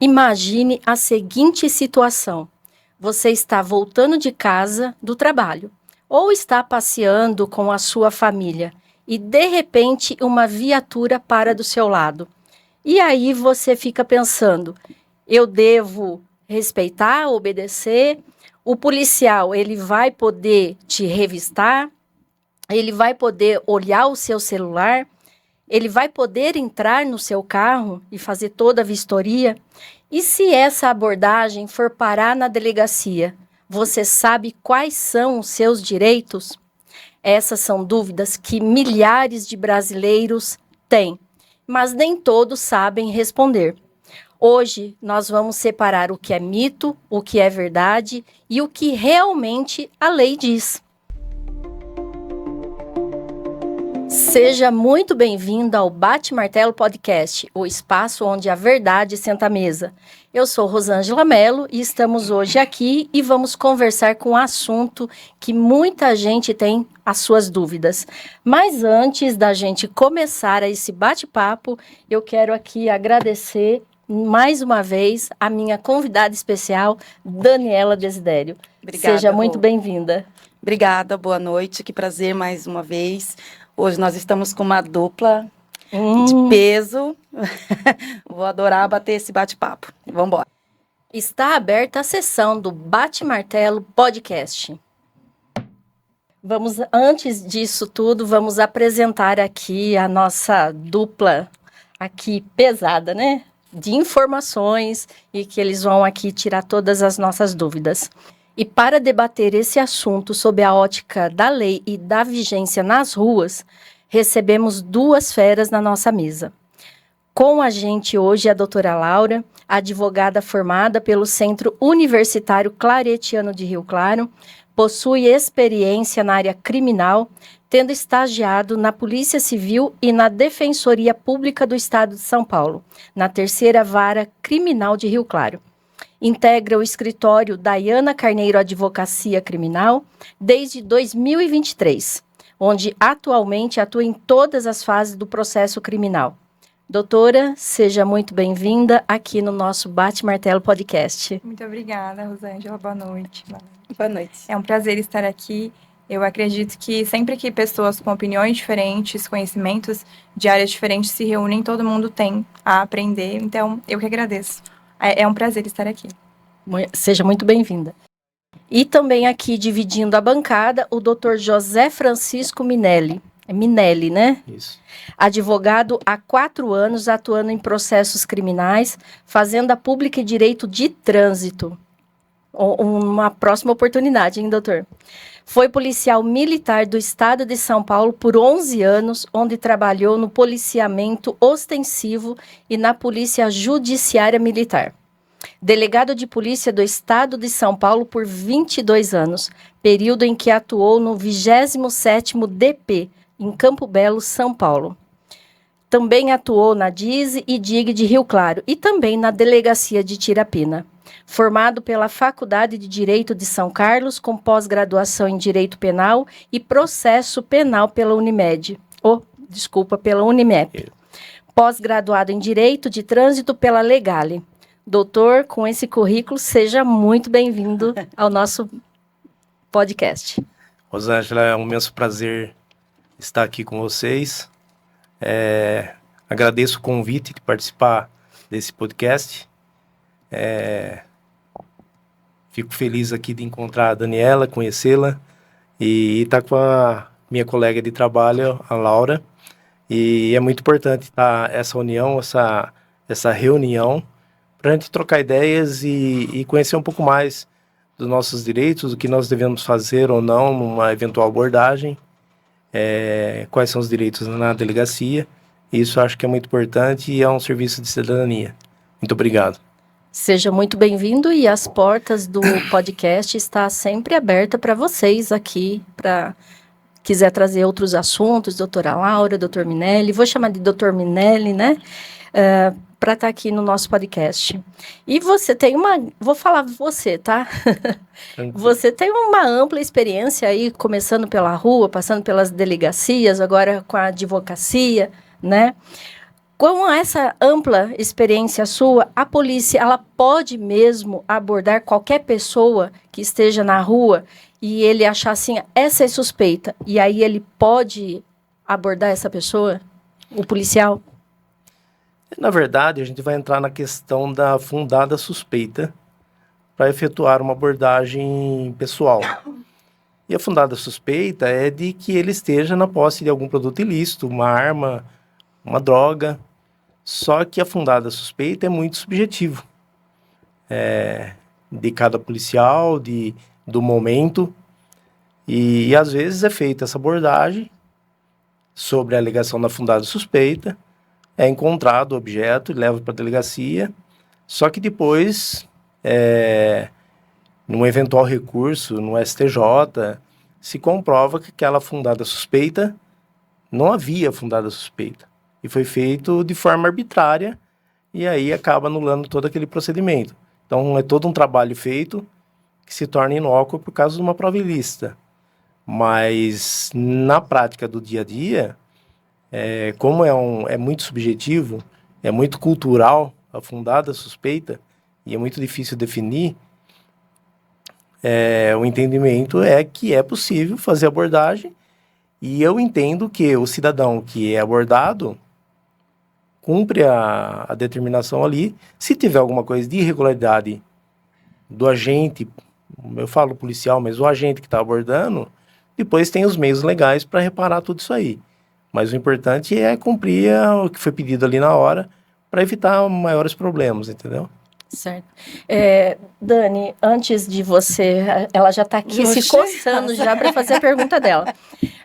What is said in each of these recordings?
Imagine a seguinte situação. Você está voltando de casa do trabalho ou está passeando com a sua família e, de repente, uma viatura para do seu lado. E aí você fica pensando, eu devo respeitar, obedecer? O policial, ele vai poder te revistar? Ele vai poder olhar o seu celular? Ele vai poder entrar no seu carro e fazer toda a vistoria? E se essa abordagem for parar na delegacia, você sabe quais são os seus direitos? Essas são dúvidas que milhares de brasileiros têm, mas nem todos sabem responder. Hoje, nós vamos separar o que é mito, o que é verdade e o que realmente a lei diz. Seja muito bem-vindo ao Bate-Martelo Podcast, o espaço onde a verdade senta à mesa. Eu sou Rosângela Mello e estamos hoje aqui e vamos conversar com um assunto que muita gente tem as suas dúvidas. Mas antes da gente começar esse bate-papo, eu quero aqui agradecer mais uma vez a minha convidada especial, Daniela Desidério. Obrigada, seja muito bem-vinda. Obrigada, boa noite, que prazer mais uma vez. Hoje nós estamos com uma dupla de peso. Vou adorar bater esse bate-papo. Vamos embora. Está aberta a sessão do Bate-Martelo Podcast. Antes disso tudo, vamos apresentar aqui a nossa dupla aqui pesada, né? De informações e que eles vão aqui tirar todas as nossas dúvidas. E para debater esse assunto sob a ótica da lei e da vigência nas ruas, recebemos duas feras na nossa mesa. Com a gente hoje a doutora Laura, advogada formada pelo Centro Universitário Claretiano de Rio Claro, possui experiência na área criminal, tendo estagiado na Polícia Civil e na Defensoria Pública do Estado de São Paulo, na Terceira Vara Criminal de Rio Claro. Integra o escritório Dayana Carneiro Advocacia Criminal desde 2023, onde atualmente atua em todas as fases do processo criminal. Doutora, seja muito bem-vinda aqui no nosso Bate-Martelo Podcast. Muito obrigada, Rosângela. Boa noite. Boa noite. É um prazer estar aqui. Eu acredito que sempre que pessoas com opiniões diferentes, conhecimentos de áreas diferentes se reúnem, todo mundo tem a aprender. Então, eu que agradeço. É um prazer estar aqui. Seja muito bem-vinda. E também aqui, dividindo a bancada, o Dr. José Francisco Minelli. É Minelli, né? Isso. Advogado há 4 anos, atuando em processos criminais, fazenda pública e direito de trânsito. Uma próxima oportunidade, hein, doutor? Foi policial militar do Estado de São Paulo por 11 anos, onde trabalhou no policiamento ostensivo e na Polícia Judiciária Militar. Delegado de Polícia do Estado de São Paulo por 22 anos, período em que atuou no 27º DP, em Campo Belo, São Paulo. Também atuou na DISE e DIG de Rio Claro e também na Delegacia de Tirapina. Formado pela Faculdade de Direito de São Carlos, com pós-graduação em Direito Penal e Processo Penal pela pela Unimep. Pós-graduado em Direito de Trânsito pela Legale. Doutor, com esse currículo, seja muito bem-vindo ao nosso podcast. Rosângela, é um imenso prazer estar aqui com vocês. Agradeço o convite de participar desse podcast. Fico feliz aqui de encontrar a Daniela, conhecê-la e estar com a minha colega de trabalho, a Laura. E é muito importante essa união, essa reunião, para a gente trocar ideias e conhecer um pouco mais dos nossos direitos, o que nós devemos fazer ou não numa eventual abordagem, quais são os direitos na delegacia. Isso eu acho que é muito importante e é um serviço de cidadania. Muito obrigado. Seja muito bem-vindo e as portas do podcast estão sempre abertas para vocês aqui, para quiser trazer outros assuntos, doutora Laura, doutor Minelli, vou chamar de doutor Minelli, né? Para estar aqui no nosso podcast. E você tem vou falar você, tá? Você tem uma ampla experiência aí, começando pela rua, passando pelas delegacias, agora com a advocacia, né? Com essa ampla experiência sua, a polícia, ela pode mesmo abordar qualquer pessoa que esteja na rua e ele achar assim, essa é suspeita, e aí ele pode abordar essa pessoa, o policial? Na verdade, a gente vai entrar na questão da fundada suspeita para efetuar uma abordagem pessoal. E a fundada suspeita é de que ele esteja na posse de algum produto ilícito, uma arma, uma droga. Só que a fundada suspeita é muito subjetivo. De cada policial, do momento. E às vezes é feita essa abordagem sobre a alegação da fundada suspeita, é encontrado o objeto e leva para a delegacia, só que depois, num eventual recurso no STJ, se comprova que aquela fundada suspeita não havia fundada suspeita. E foi feito de forma arbitrária, e aí acaba anulando todo aquele procedimento. Então, é todo um trabalho feito que se torna inócuo por causa de uma prova ilícita. Mas, na prática do dia a dia, como é muito subjetivo, é muito cultural a fundada suspeita, e é muito difícil definir, o entendimento é que é possível fazer abordagem, e eu entendo que o cidadão que é abordado cumpre a determinação ali. Se tiver alguma coisa de irregularidade do agente, eu falo policial, mas o agente que está abordando, depois tem os meios legais para reparar tudo isso aí. Mas o importante é cumprir o que foi pedido ali na hora para evitar maiores problemas, entendeu? Certo. Dani, antes de você, ela já está aqui se coçando já para fazer a pergunta dela.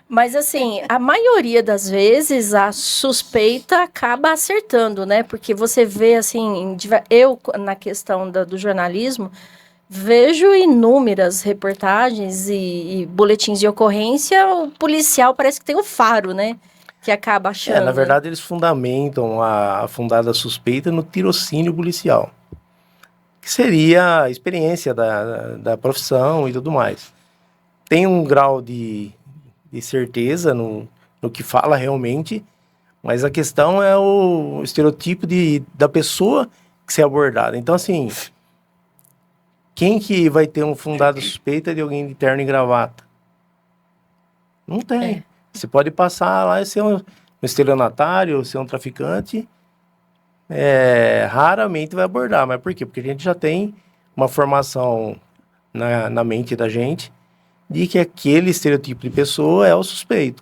Mas, assim, a maioria das vezes a suspeita acaba acertando, né? Porque você vê, assim, eu, na questão do jornalismo, vejo inúmeras reportagens e boletins de ocorrência, o policial parece que tem um faro, né? Que acaba achando. Na verdade, eles fundamentam a fundada suspeita no tirocínio policial, que seria a experiência da profissão e tudo mais. Tem um grau de certeza no que fala realmente, mas a questão é o estereotipo da pessoa que se é abordada. Então, assim, quem que vai ter uma fundada suspeita de alguém de terno e gravata? Não tem. Você pode passar lá e ser um estelionatário, ser um traficante, raramente vai abordar. Mas por quê? Porque a gente já tem uma formação na mente da gente de que aquele estereotipo de pessoa é o suspeito.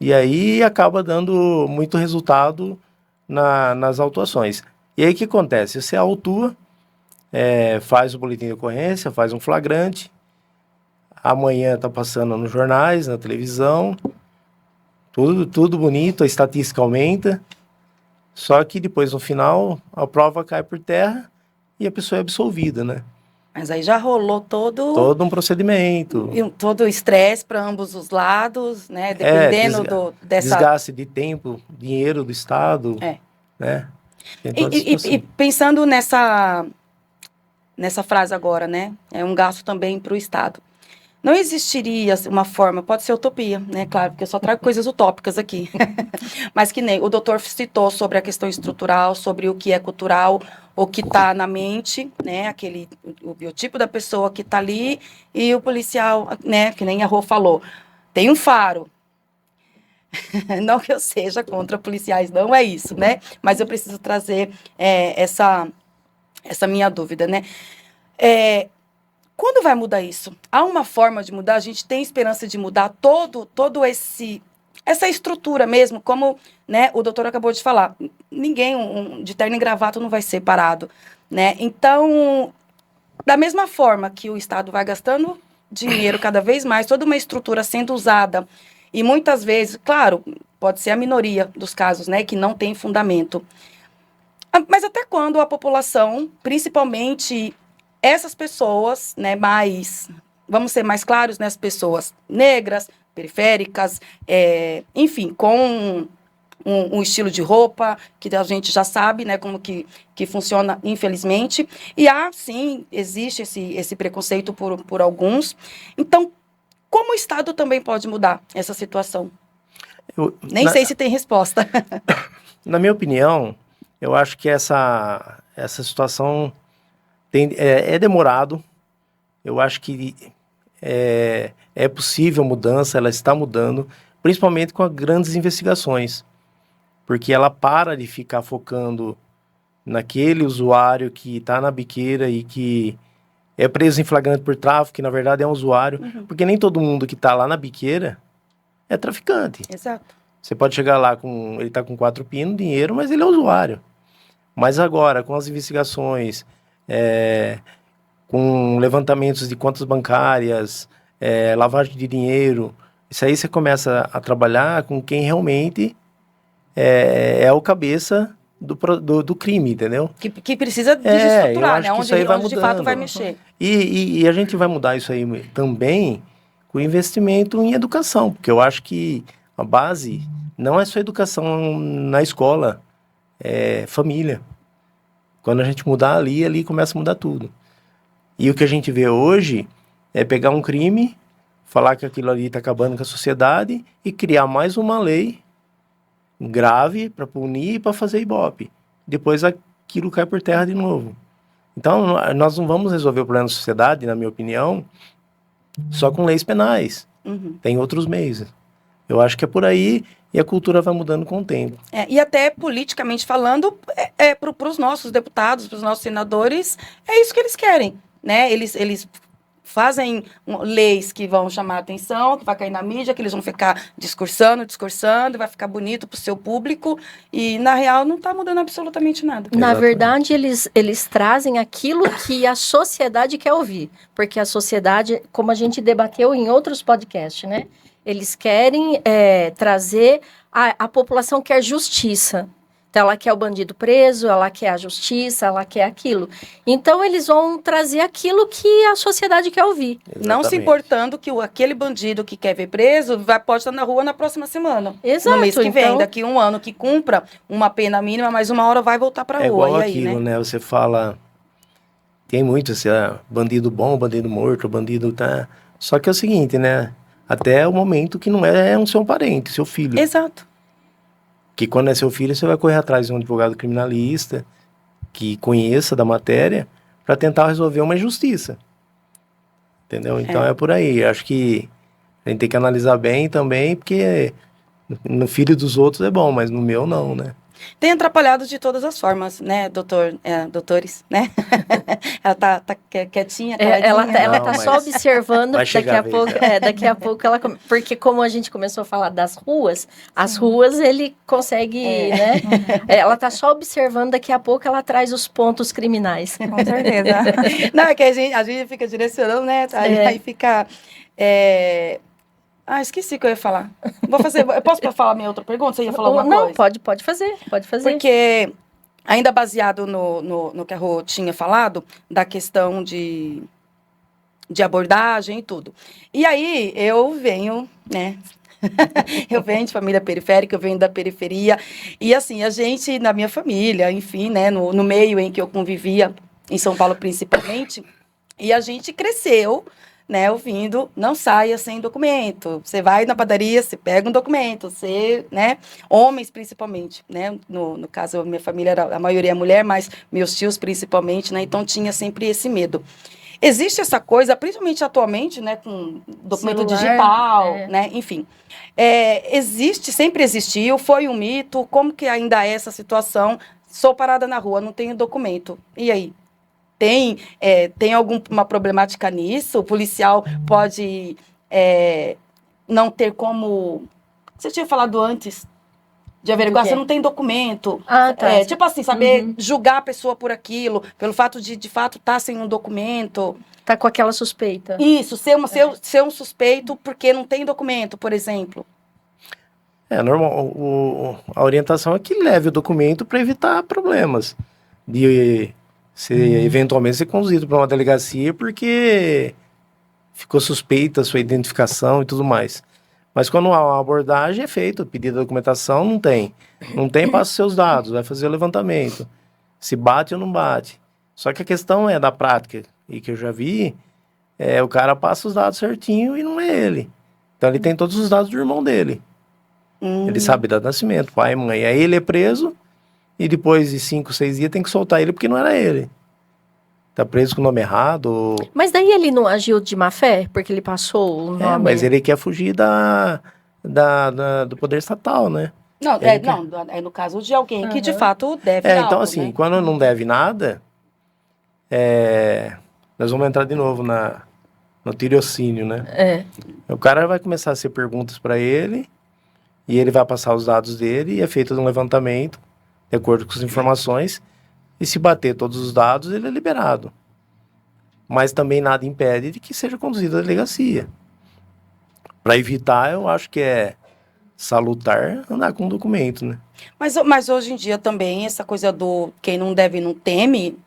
E aí acaba dando muito resultado nas autuações. E aí o que acontece? Você autua, faz o boletim de ocorrência, faz um flagrante, amanhã está passando nos jornais, na televisão, tudo bonito, a estatística aumenta, só que depois no final a prova cai por terra e a pessoa é absolvida, né? Mas aí já rolou todo um procedimento. Todo o estresse para ambos os lados, né? Dependendo dessa... Desgaste de tempo, dinheiro do Estado. Né? E pensando nessa frase agora, né? É um gasto também para o Estado. Não existiria uma forma, pode ser utopia, né? Claro, porque eu só trago coisas utópicas aqui. Mas que nem o doutor citou sobre a questão estrutural, sobre o que é cultural, o que está na mente, né? O biotipo da pessoa que está ali e o policial, né? Que nem a Rô falou, tem um faro. Não que eu seja contra policiais, não é isso, né? Mas eu preciso trazer essa minha dúvida, né? Quando vai mudar isso? Há uma forma de mudar? A gente tem esperança de mudar todo essa estrutura mesmo, como, né, o doutor acabou de falar. Ninguém de terno e gravata não vai ser parado, né? Então, da mesma forma que o Estado vai gastando dinheiro cada vez mais, toda uma estrutura sendo usada, e muitas vezes, claro, pode ser a minoria dos casos, né, que não tem fundamento. Mas até quando a população, principalmente essas pessoas, né, vamos ser mais claros, né, as pessoas negras, periféricas, enfim, com um estilo de roupa que a gente já sabe, né, como que funciona, infelizmente, e sim, existe esse preconceito por alguns. Então, como o Estado também pode mudar essa situação? Nem sei se tem resposta. Na minha opinião, eu acho que essa situação é demorado. Eu acho que é possível mudança, ela está mudando, principalmente com as grandes investigações, porque ela para de ficar focando naquele usuário que está na biqueira e que é preso em flagrante por tráfico, que na verdade é um usuário, porque nem todo mundo que está lá na biqueira é traficante. Exato. Você pode chegar lá ele está com 4 pinos, dinheiro, mas ele é usuário. Mas agora, com as investigações, com levantamentos de contas bancárias, lavagem de dinheiro, isso aí você começa a trabalhar com quem realmente é o cabeça do crime, entendeu? Que precisa desestruturar, né? Isso aí vai Onde de mudando. fato vai mexer. E a gente vai mudar isso aí também com investimento em educação, porque eu acho que a base não é só educação na escola, é família. Quando a gente mudar ali começa a mudar tudo. E o que a gente vê hoje é pegar um crime, falar que aquilo ali está acabando com a sociedade e criar mais uma lei grave para punir e para fazer ibope. Depois aquilo cai por terra de novo. Então, nós não vamos resolver o problema da sociedade, na minha opinião, só com leis penais. Tem outros meios. Eu acho que é por aí e a cultura vai mudando com o tempo. E até politicamente falando, para os nossos deputados, para os nossos senadores, é isso que eles querem, né? Eles fazem leis que vão chamar a atenção, que vai cair na mídia, que eles vão ficar discursando, vai ficar bonito para o seu público, e na real não está mudando absolutamente nada. Na Exatamente. verdade, eles trazem aquilo que a sociedade quer ouvir, porque a sociedade, como a gente debateu em outros podcasts, né? Eles querem trazer, a população quer justiça. Então, ela quer o bandido preso, ela quer a justiça, ela quer aquilo. Então, eles vão trazer aquilo que a sociedade quer ouvir. Exatamente. Não se importando que aquele bandido que quer ver preso pode estar na rua na próxima semana. Exato. No mês que vem, então, daqui um ano, que cumpra uma pena mínima, mas uma hora vai voltar para a É rua. igual E aí, aquilo, né? né? Você fala... Tem muito, assim, bandido bom, bandido morto, bandido tá... Só que é o seguinte, né? Até o momento que não é um seu parente, seu filho. Exato. Que quando é seu filho, você vai correr atrás de um advogado criminalista que conheça da matéria para tentar resolver uma injustiça. Entendeu? Então é por aí. Acho que a gente tem que analisar bem também, porque no filho dos outros é bom, mas no meu não, né? Tem atrapalhado de todas as formas, né, doutores, né? Ela tá quietinha, ela caladinha. tá Não, só mas observando, vai chegar a vez daqui a pouco ela... Porque como a gente começou a falar das ruas, as ruas ele consegue, né? Ela tá só observando, daqui a pouco ela traz os pontos criminais. Com certeza. Não, é que a gente fica direcionando, né? Aí fica... esqueci o que eu ia falar. Eu posso falar minha outra pergunta? Você ia falar alguma Não, coisa? pode fazer. Porque, ainda baseado no que a Rô tinha falado, da questão de abordagem e tudo. E aí, eu venho, né? Eu venho de família periférica, eu venho da periferia. E assim, a gente, na minha família, enfim, né? No meio em que eu convivia, em São Paulo principalmente, e a gente cresceu, né, ouvindo, não saia sem documento. Você vai na padaria, você pega um documento, você, né, homens principalmente, né, no caso, minha família, a maioria é mulher, mas meus tios principalmente, né, então tinha sempre esse medo. Existe essa coisa, principalmente atualmente, né, com documento Celular, digital, né, enfim. Sempre existiu, foi um mito, como que ainda é essa situação? Sou parada na rua, não tenho documento. E aí? Tem alguma problemática nisso? O policial pode não ter como... Você tinha falado antes de averiguar, você não tem documento. Ah, tá. Tipo assim, saber julgar a pessoa por aquilo, pelo fato de fato, estar sem um documento. Tá com aquela suspeita. Isso, ser um suspeito porque não tem documento, por exemplo. É normal. A orientação é que leve o documento para evitar problemas. Você eventualmente ser conduzido para uma delegacia porque ficou suspeita a sua identificação e tudo mais. Mas quando há uma abordagem é feito, pedido de documentação, não tem. Não tem, passa os seus dados, vai fazer o levantamento. Se bate ou não bate. Só que a questão é da prática, e que eu já vi, o cara passa os dados certinho e não é ele. Então ele tem todos os dados do irmão dele. Ele sabe data de nascimento, pai, mãe. Aí ele é preso e depois de 5, 6 dias tem que soltar ele porque não era ele. Tá preso com o nome errado. Mas daí ele não agiu de má fé? Porque ele passou o nome... Mas ele quer fugir do poder estatal, né? Não, Ele é no caso de alguém que de fato deve algo, então assim, né? quando não deve nada, nós vamos entrar de novo no tirocínio, né? É. O cara vai começar a ser perguntas para ele e ele vai passar os dados dele e é feito um levantamento de acordo com as informações e se bater todos os dados, ele é liberado. Mas também nada impede de que seja conduzido à delegacia. Para evitar, eu acho que é salutar andar com documento, né? Mas hoje em dia também, essa coisa do quem não deve não teme,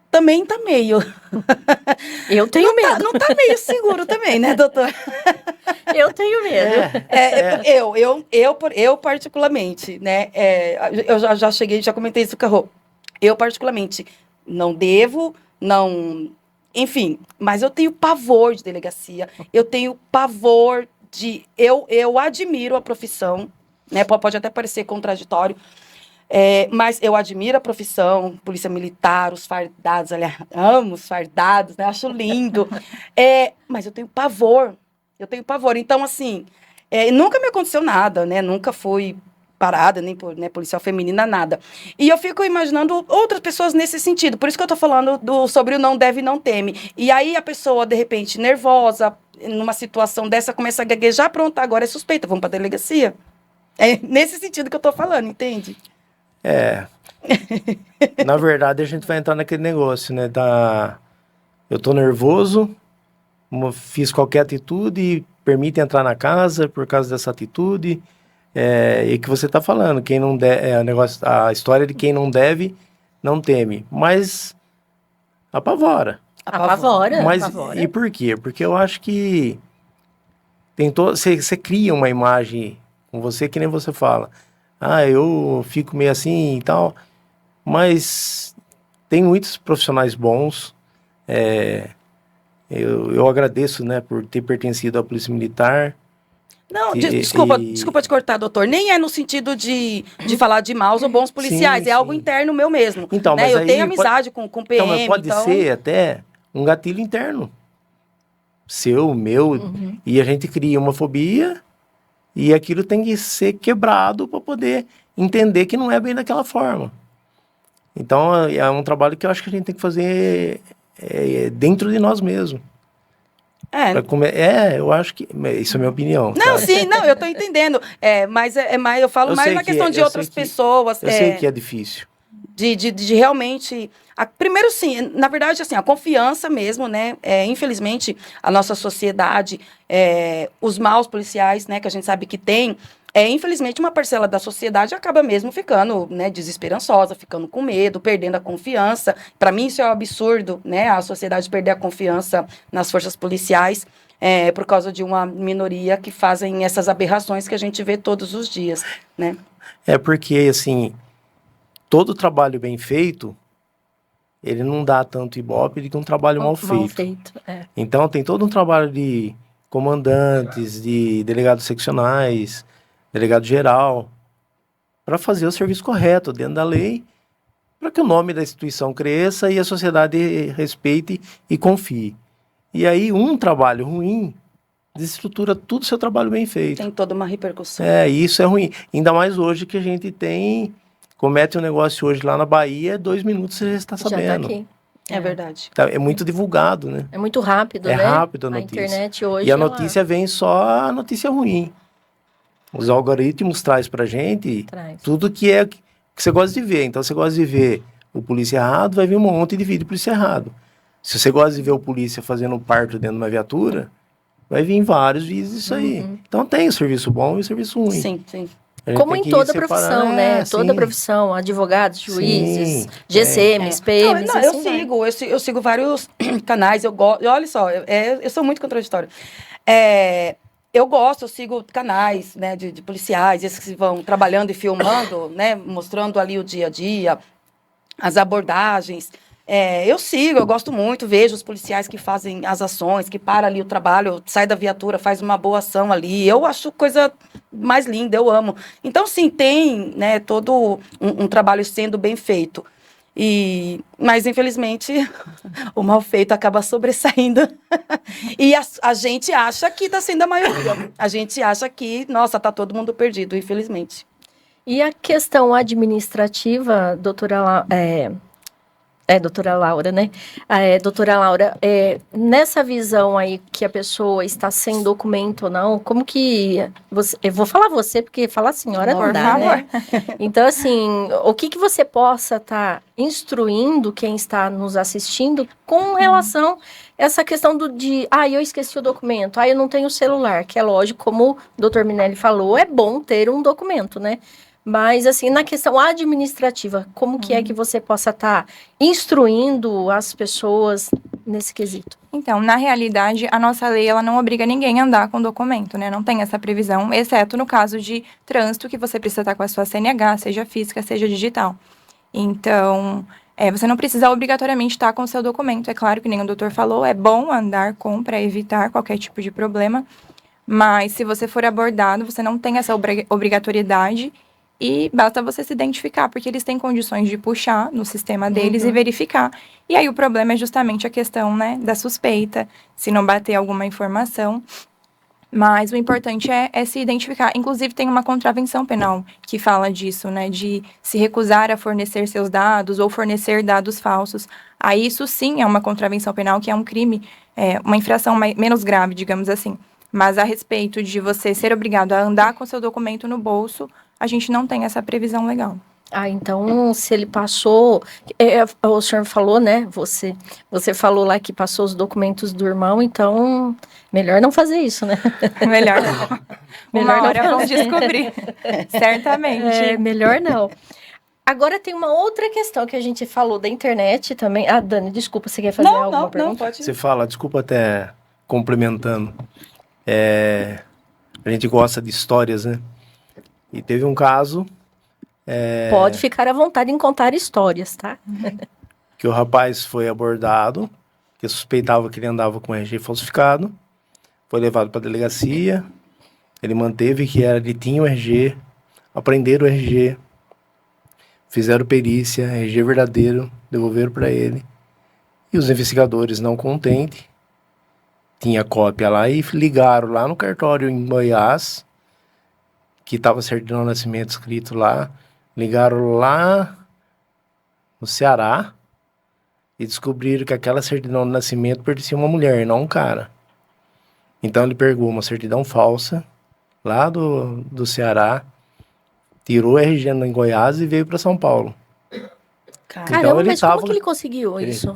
também tá meio... Eu tenho medo. Não tá meio seguro também, né, doutor? Eu tenho medo. Eu particularmente, né, eu já cheguei, já comentei isso com a Rô. Eu particularmente não devo, não... Enfim, mas eu tenho pavor de delegacia, eu tenho pavor de... Eu admiro a profissão, né, pode até parecer contraditório, mas eu admiro a profissão, polícia militar, os fardados, aliás, amo os fardados, né, acho lindo, mas eu tenho pavor. Então, assim, nunca me aconteceu nada, né, nunca fui parada, nem por policial feminina, nada. E eu fico imaginando outras pessoas nesse sentido, por isso que eu tô falando sobre o não deve e não teme. E aí a pessoa, de repente, nervosa, numa situação dessa, começa a gaguejar, pronto, agora é suspeita, vamos pra delegacia. É nesse sentido que eu tô falando, entende? Na verdade, a gente vai entrar naquele negócio, né? Eu tô nervoso, fiz qualquer atitude e permite entrar na casa por causa dessa atitude. E que você tá falando, quem não deve, a história de quem não deve, não teme. Mas apavora. Apavora. Mas e por quê? Porque eu acho que você cria uma imagem com você que nem você fala. Eu fico meio assim e tal. Mas tem muitos profissionais bons. Eu agradeço, né, por ter pertencido à Polícia Militar. Não, desculpa te cortar, doutor. Nem é no sentido de falar de maus ou bons policiais. Sim, é algo sim. interno meu mesmo. Então, né? mas Eu aí tenho amizade com o PM. Então, mas pode ser até um gatilho interno. Seu, meu. E a gente cria uma fobia e aquilo tem que ser quebrado para poder entender que não é bem daquela forma. Então, é um trabalho que eu acho que a gente tem que fazer dentro de nós mesmos. Eu acho que... Isso é minha opinião. Não, sabe? sim, não, eu tô entendendo. Mas eu falo mais na questão de outras pessoas. Eu sei que é difícil. De realmente... primeiro, sim, na verdade, assim, a confiança mesmo, né? Infelizmente, a nossa sociedade, os maus policiais, né, que a gente sabe que tem, infelizmente, uma parcela da sociedade acaba mesmo ficando, né, desesperançosa, ficando com medo, perdendo a confiança. Para mim, isso é um absurdo, né? A sociedade perder a confiança nas forças policiais por causa de uma minoria que fazem essas aberrações que a gente vê todos os dias, né? Porque, assim, todo trabalho bem feito, ele não dá tanto ibope do que um trabalho mal feito. Então, tem todo um trabalho de comandantes, de delegados seccionais, delegado geral, para fazer o serviço correto, dentro da lei, para que o nome da instituição cresça e a sociedade respeite e confie. E aí, um trabalho ruim desestrutura tudo o seu trabalho bem feito. Tem toda uma repercussão. E isso é ruim. Ainda mais hoje que a gente comete um negócio hoje lá na Bahia, 2 minutos você já está sabendo. Já tá aqui. É verdade. É muito divulgado, né? É muito rápido, né? É rápido a notícia. A internet hoje... E a notícia vem só a notícia ruim. Os algoritmos trazem pra gente tudo que você gosta de ver. Então, você gosta de ver o polícia errado, vai vir um monte de vídeo de polícia errado. Se você gosta de ver o polícia fazendo um parto dentro de uma viatura, vai vir vários vídeos disso aí. Então, tem o serviço bom e o serviço ruim. Sim, sim. Como em toda profissão, né? Toda profissão, advogados, juízes, GCMs, PMs. Eu sigo vários canais, olha só, eu sou muito contraditória. Eu sigo canais, né, de policiais, esses que vão trabalhando e filmando, né, mostrando ali o dia a dia, as abordagens. Eu sigo, eu gosto muito, vejo os policiais que fazem as ações, que param ali o trabalho, sai da viatura, faz uma boa ação ali. Eu acho coisa mais linda, eu amo. Então, sim, tem, né, todo um trabalho sendo bem feito. Mas, infelizmente, o mal feito acaba sobressaindo. E a gente acha que está sendo a maioria. A gente acha que, nossa, está todo mundo perdido, infelizmente. E a questão administrativa, doutora Laura, né? Doutora Laura, nessa visão aí que a pessoa está sem documento ou não, como que eu vou falar você, porque falar senhora não dá, né? Então, assim, o que você possa estar instruindo quem está nos assistindo com relação a essa questão eu esqueci o documento, eu não tenho celular, que é lógico, como o doutor Minelli falou, é bom ter um documento, né? Mas, assim, na questão administrativa, como que é que você possa estar instruindo as pessoas nesse quesito? Então, na realidade, a nossa lei, ela não obriga ninguém a andar com documento, né? Não tem essa previsão, exceto no caso de trânsito, que você precisa estar com a sua CNH, seja física, seja digital. Então, você não precisa obrigatoriamente estar com o seu documento. É claro que nem o doutor falou, é bom andar com para evitar qualquer tipo de problema. Mas, se você for abordado, você não tem essa obrigatoriedade. E basta você se identificar, porque eles têm condições de puxar no sistema deles e verificar. E aí o problema é justamente a questão, né, da suspeita, se não bater alguma informação. Mas o importante é se identificar. Inclusive, tem uma contravenção penal que fala disso, né, de se recusar a fornecer seus dados ou fornecer dados falsos. Aí isso sim é uma contravenção penal, que é um crime, uma infração menos grave, digamos assim. Mas a respeito de você ser obrigado a andar com seu documento no bolso, a gente não tem essa previsão legal. Então, se ele passou... o senhor falou, né? Você falou lá que passou os documentos do irmão, então, melhor não fazer isso, né? Melhor não. Uma hora vamos descobrir. Certamente. Melhor não. Agora tem uma outra questão que a gente falou da internet também. Dani, desculpa, você quer fazer alguma pergunta? Não, pode. Você fala, desculpa até complementando. A gente gosta de histórias, né? E teve um caso... Pode ficar à vontade em contar histórias, tá? Que o rapaz foi abordado, que suspeitava que ele andava com RG falsificado, foi levado para a delegacia, ele manteve que ele tinha o RG, apreenderam o RG, fizeram perícia, RG verdadeiro, devolveram para ele. E os investigadores, não contentes, tinha cópia lá e ligaram lá no cartório em Goiás, que estava certidão de nascimento escrito lá, ligaram lá no Ceará e descobriram que aquela certidão de nascimento pertencia a uma mulher, não a um cara. Então ele pegou uma certidão falsa lá do Ceará, tirou o RG em Goiás e veio para São Paulo. Caramba, então, mas como que ele conseguiu isso?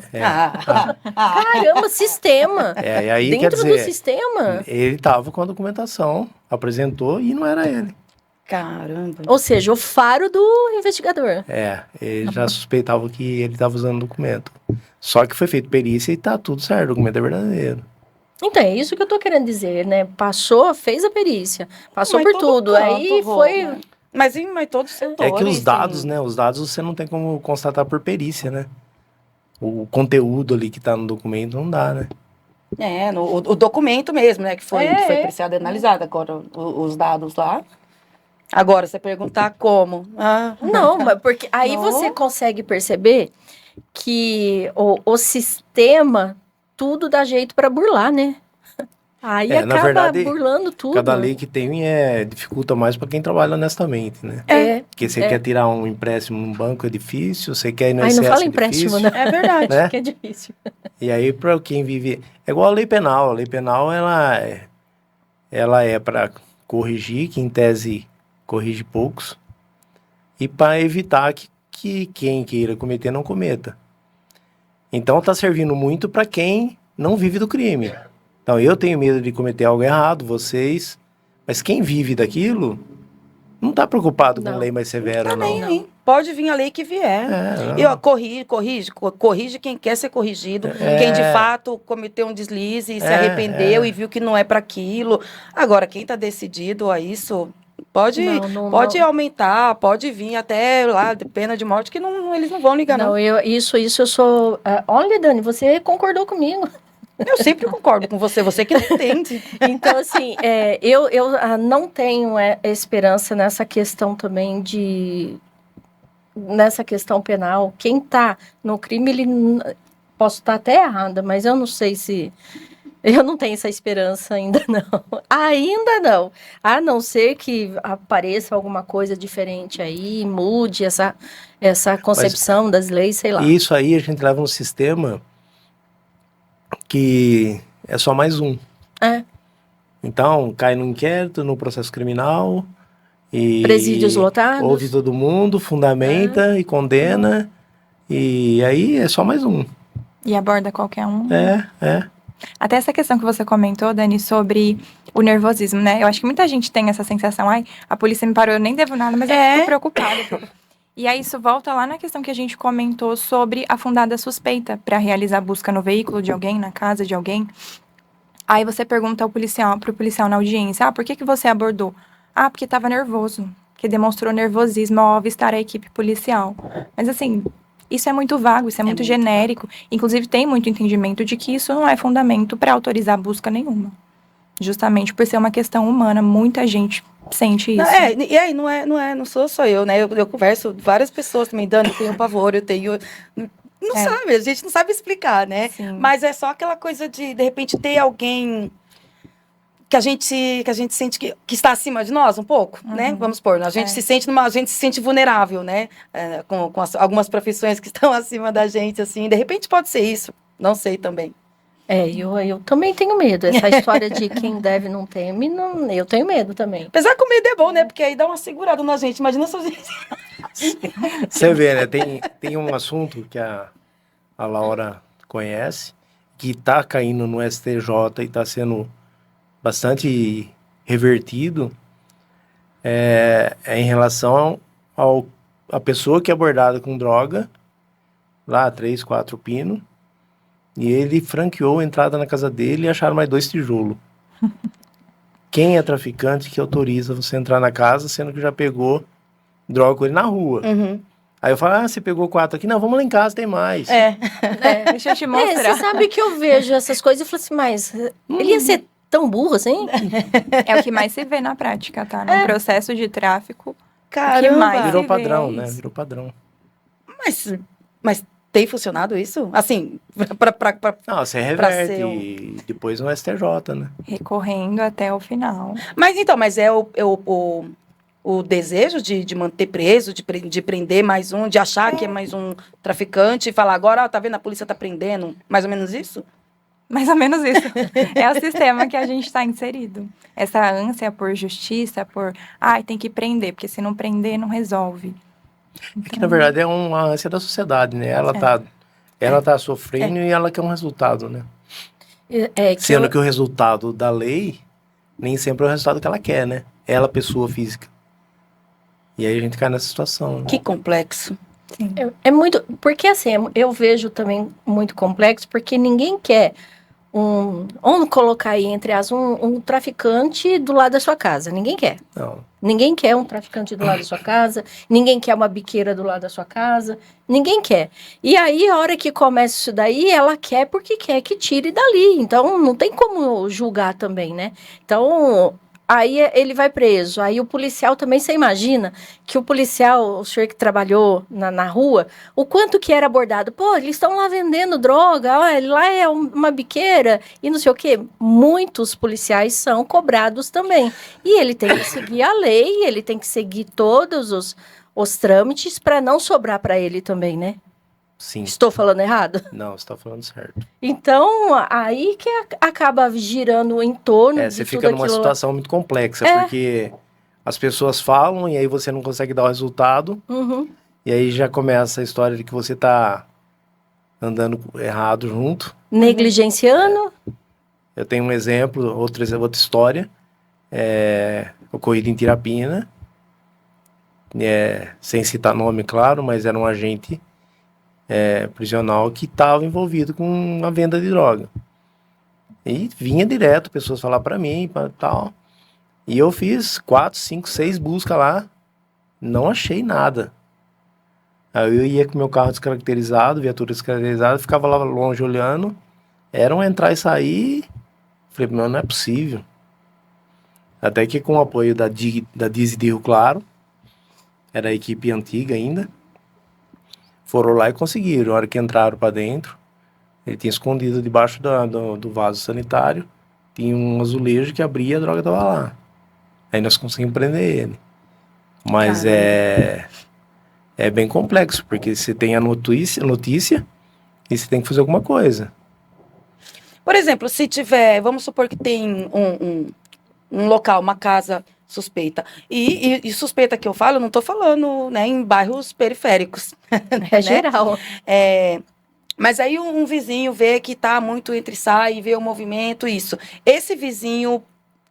Caramba, sistema. E aí, dentro do sistema? Ele estava com a documentação, apresentou e não era ele. Caramba. Ou seja, o faro do investigador. Ele já suspeitava que ele estava usando o documento. Só que foi feito perícia e tá tudo certo, o documento é verdadeiro. Então, é isso que eu tô querendo dizer, né? Passou, fez a perícia, passou por tudo, aí foi... Né? Mas todos os setores... É que os dados, né? Os dados você não tem como constatar por perícia, né? O conteúdo ali que tá no documento não dá, né? O documento mesmo, né? Que foi apreciado e analisado. Agora, os dados lá... Agora, você perguntar como... Não, mas porque aí você consegue perceber que o sistema, tudo dá jeito para burlar, né? Aí acaba na verdade, burlando tudo. Cada lei que tem dificulta mais para quem trabalha honestamente, né? Porque você quer tirar um empréstimo num banco é difícil, você quer ir no INSS não fala empréstimo, né? É verdade, né? Que é difícil. E aí, para quem vive... É igual a lei penal. A lei penal, ela é para corrigir, que em tese corrige poucos, e para evitar que quem queira cometer não cometa. Então, está servindo muito para quem não vive do crime. Então, eu tenho medo de cometer algo errado, vocês... Mas quem vive daquilo não está preocupado com lei mais severa, não. Pode vir a lei que vier. Corrige quem quer ser corrigido. Quem, de fato, cometeu um deslize e se arrependeu e viu que não é para aquilo. Agora, quem está decidido a isso... Pode, Não, pode não. aumentar, pode vir até lá de pena de morte, que eles não vão ligar, não. Não, isso eu sou. Olha, Dani, você concordou comigo. Eu sempre concordo com você, você que não entende. Então, assim, eu não tenho esperança nessa questão também nessa questão penal. Quem está no crime, posso estar até errada, mas eu não sei se. Eu não tenho essa esperança ainda, não. Ainda não. A não ser que apareça alguma coisa diferente aí, mude essa concepção das leis, sei lá. Isso aí a gente leva um sistema que é só mais um. É. Então, cai no inquérito, no processo criminal e Presídios lotados. ouve todo mundo, fundamenta e condena, e aí é só mais um. E aborda qualquer um. É. Até essa questão que você comentou, Dani, sobre o nervosismo, né? Eu acho que muita gente tem essa sensação, ai, a polícia me parou, eu nem devo nada, mas eu fico preocupada. E aí isso volta lá na questão que a gente comentou sobre a fundada suspeita para realizar a busca no veículo de alguém, na casa de alguém. Aí você pergunta pro policial na audiência, por que você abordou? Porque estava nervoso, que demonstrou nervosismo ao avistar a equipe policial. Mas assim, isso é muito vago, isso é muito genérico. Inclusive tem muito entendimento de que isso não é fundamento para autorizar busca nenhuma. Justamente por ser uma questão humana, muita gente sente isso. E aí não sou só eu, né? Eu converso com várias pessoas também, Dani, eu tenho pavor, eu tenho... Não sabe, a gente não sabe explicar, né? Sim. Mas é só aquela coisa de repente, ter alguém que a gente sente que está acima de nós um pouco, né? Vamos supor, a gente se sente vulnerável, né? Com algumas profissões que estão acima da gente, assim. De repente pode ser isso, não sei também. Eu também tenho medo. Essa história de quem deve não teme, eu tenho medo também. Apesar que o medo é bom, né? Porque aí dá uma segurada na gente. Imagina se a gente... Você vê, né? Tem um assunto que a Laura conhece, que está caindo no STJ e está sendo bastante revertido, em relação a pessoa que é abordada com droga, lá 3, 4 pinos, e ele franqueou a entrada na casa dele e acharam mais 2 tijolos. Quem é traficante que autoriza você entrar na casa, sendo que já pegou droga com ele na rua? Aí eu falo, você pegou 4 aqui? Não, vamos lá em casa, tem mais. Deixa eu te mostrar. Você sabe que eu vejo essas coisas e falo assim, mas ele ia ser tão burro assim? É o que mais se vê na prática, tá? No processo de tráfico. Caramba! O que mais Virou se vê padrão, é né? isso. Virou padrão. Mas tem funcionado isso? Assim, Não, você reverte e depois no STJ, né? Recorrendo até o final. Mas é o desejo de manter preso, de prender mais um, de achar que é mais um traficante e falar agora, tá vendo, a polícia tá prendendo, mais ou menos isso? Mais ou menos isso. É o sistema que a gente está inserido. Essa ânsia por justiça, tem que prender, porque se não prender, não resolve. É que, na verdade, é uma ânsia da sociedade, né? Ela tá sofrendo e ela quer um resultado, né? Sendo que o resultado da lei nem sempre é o resultado que ela quer, né? Ela, pessoa física. E aí a gente cai nessa situação. Né? Que complexo. Sim. É muito... Porque, assim, eu vejo também muito complexo, porque ninguém quer vamos colocar aí, entre as um traficante do lado da sua casa. Ninguém quer. Não. Ninguém quer um traficante do lado da sua casa. Ninguém quer uma biqueira do lado da sua casa. Ninguém quer. E aí, a hora que começa isso daí, ela quer porque quer que tire dali. Então, não tem como julgar também, né? Então... Aí ele vai preso. Aí o policial também, você imagina que o policial, o senhor que trabalhou na rua, o quanto que era abordado. Pô, eles estão lá vendendo droga, lá é uma biqueira e não sei o quê. Muitos policiais são cobrados também. E ele tem que seguir a lei, ele tem que seguir todos os trâmites para não sobrar para ele também, né? Sim. Estou falando errado? Não, você está falando certo. Então, aí que acaba girando em torno de você tudo fica numa aquilo. situação muito complexa, porque as pessoas falam e aí você não consegue dar o resultado. E aí já começa a história de que você está andando errado junto. Negligenciando. Eu tenho um exemplo, outra história. Ocorrido em Tirapina. Sem citar nome, claro, mas era um agente... prisional que estava envolvido com a venda de droga. E vinha direto, pessoas falar para mim, tal. E eu fiz 4, 5, 6 buscas lá, não achei nada. Aí eu ia com meu carro descaracterizado, viatura descaracterizada, ficava lá longe olhando, era um entrar e sair, falei, não é possível. Até que com o apoio da Dizzy de Rio Claro, era a equipe antiga ainda, foram lá e conseguiram. Na hora que entraram para dentro, ele tinha escondido debaixo do vaso sanitário, tinha um azulejo que abria e a droga estava lá. Aí nós conseguimos prender ele. Mas é bem complexo, porque você tem a notícia e você tem que fazer alguma coisa. Por exemplo, se tiver, vamos supor que tem um local, uma casa suspeita. E suspeita que eu falo, eu não estou falando, né, em bairros periféricos. É geral. Mas aí um vizinho vê que está muito entre e sai, vê o movimento, isso. Esse vizinho,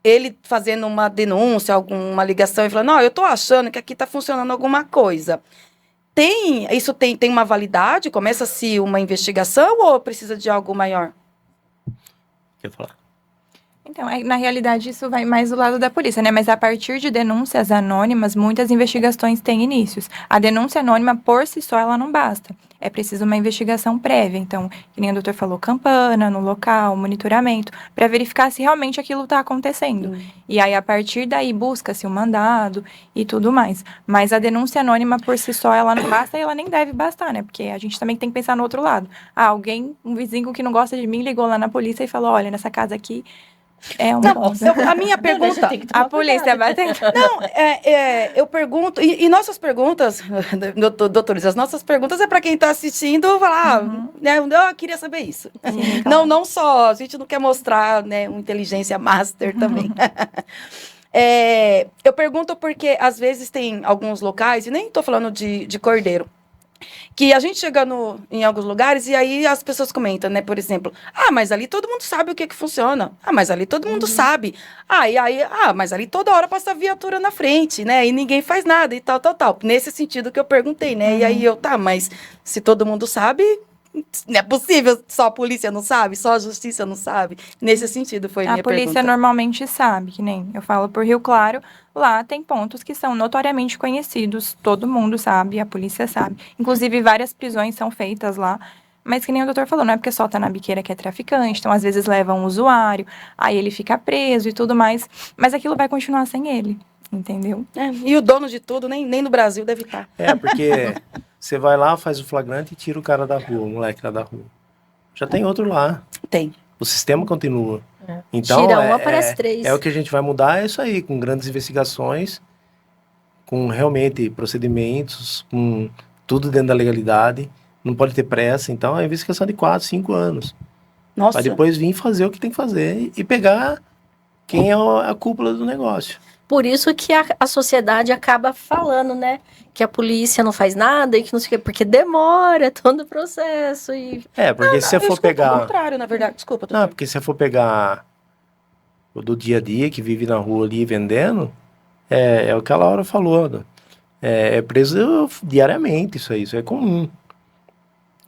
ele fazendo uma denúncia, alguma ligação, e falando, não, eu estou achando que aqui está funcionando alguma coisa. Isso tem uma validade? Começa-se uma investigação ou precisa de algo maior? Quer falar? Então, na realidade, isso vai mais do lado da polícia, né? Mas a partir de denúncias anônimas, muitas investigações têm inícios. A denúncia anônima, por si só, ela não basta. É preciso uma investigação prévia. Então, que nem o doutor falou, campana no local, monitoramento, para verificar se realmente aquilo está acontecendo. E aí, a partir daí, busca-se o mandado e tudo mais. Mas a denúncia anônima, por si só, ela não basta e ela nem deve bastar, né? Porque a gente também tem que pensar no outro lado. Um vizinho que não gosta de mim, ligou lá na polícia e falou, olha, nessa casa aqui, a minha pergunta... A polícia batendo. Não, eu pergunto... E nossas perguntas, doutores, as nossas perguntas é para quem está assistindo falar, né, eu queria saber isso. Sim, claro. Não só, a gente não quer mostrar, né, uma inteligência master também. Eu pergunto porque, às vezes, tem alguns locais, e nem estou falando de Cordeiro, que a gente chega em alguns lugares e aí as pessoas comentam, né? Por exemplo, mas ali todo mundo sabe o que funciona. Mas ali todo mundo sabe. Mas ali toda hora passa a viatura na frente, né? E ninguém faz nada e tal. Nesse sentido que eu perguntei, né? E aí mas se todo mundo sabe, não é possível, só a polícia não sabe, só a justiça não sabe. Nesse sentido foi minha pergunta. A polícia normalmente sabe, que nem eu falo por Rio Claro, lá tem pontos que são notoriamente conhecidos, todo mundo sabe, a polícia sabe. Inclusive, várias prisões são feitas lá, mas que nem o doutor falou, não é porque só tá na biqueira que é traficante, então às vezes leva um usuário, aí ele fica preso e tudo mais, mas aquilo vai continuar sem ele, entendeu? E o dono de tudo, nem no Brasil deve estar. Porque você vai lá, faz o flagrante e tira o cara da rua, o moleque lá da rua. Já tem outro lá. Tem. O sistema continua. Então, tira um, aparece 3. É o que a gente vai mudar, é isso aí, com grandes investigações, com realmente procedimentos, com tudo dentro da legalidade. Não pode ter pressa, então é investigação de 4, 5 anos. Nossa. Para depois vir fazer o que tem que fazer e pegar quem é a cúpula do negócio. Por isso que a sociedade acaba falando, né? Que a polícia não faz nada e que não sei o quê, porque demora todo o processo. Porque se você for pegar... Ao contrário, na verdade. Desculpa. Não, porque se você for pegar o do dia a dia, que vive na rua ali vendendo, é o que a Laura falou. É preso diariamente isso é comum.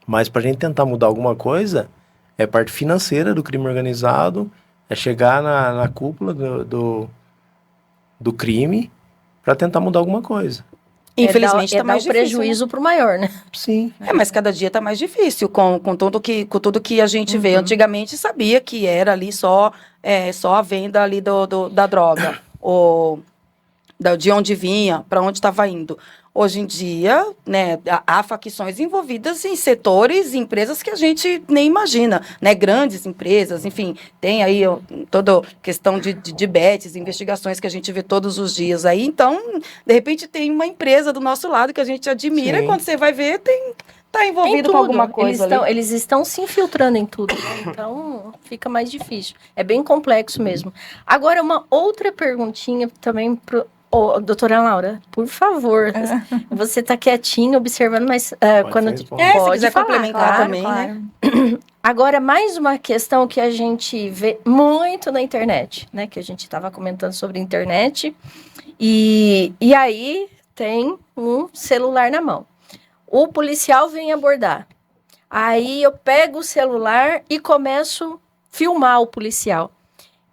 Mas para a gente tentar mudar alguma coisa, é parte financeira do crime organizado, é chegar na cúpula do crime para tentar mudar alguma coisa. Infelizmente está mais difícil. Prejuízo para o maior, né? Sim. Mas cada dia está mais difícil com tudo que a gente vê. Antigamente sabia que era ali só a venda ali da droga, ou de onde vinha, para onde estava indo. Hoje em dia, né, há facções envolvidas em setores, empresas que a gente nem imagina, né, grandes empresas, enfim, tem aí toda questão de bets, investigações que a gente vê todos os dias aí, então, de repente tem uma empresa do nosso lado que a gente admira. Sim. E quando você vai ver, tá envolvido com alguma coisa. Eles estão se infiltrando em tudo, né? Então fica mais difícil, é bem complexo mesmo. Agora, uma outra perguntinha também doutora Laura, por favor, você está quietinha, observando, mas quando se quiser falar, complementar também, claro. Né? Agora, mais uma questão que a gente vê muito na internet, né? Que a gente estava comentando sobre a internet, e aí tem um celular na mão. O policial vem abordar. Aí eu pego o celular e começo a filmar o policial.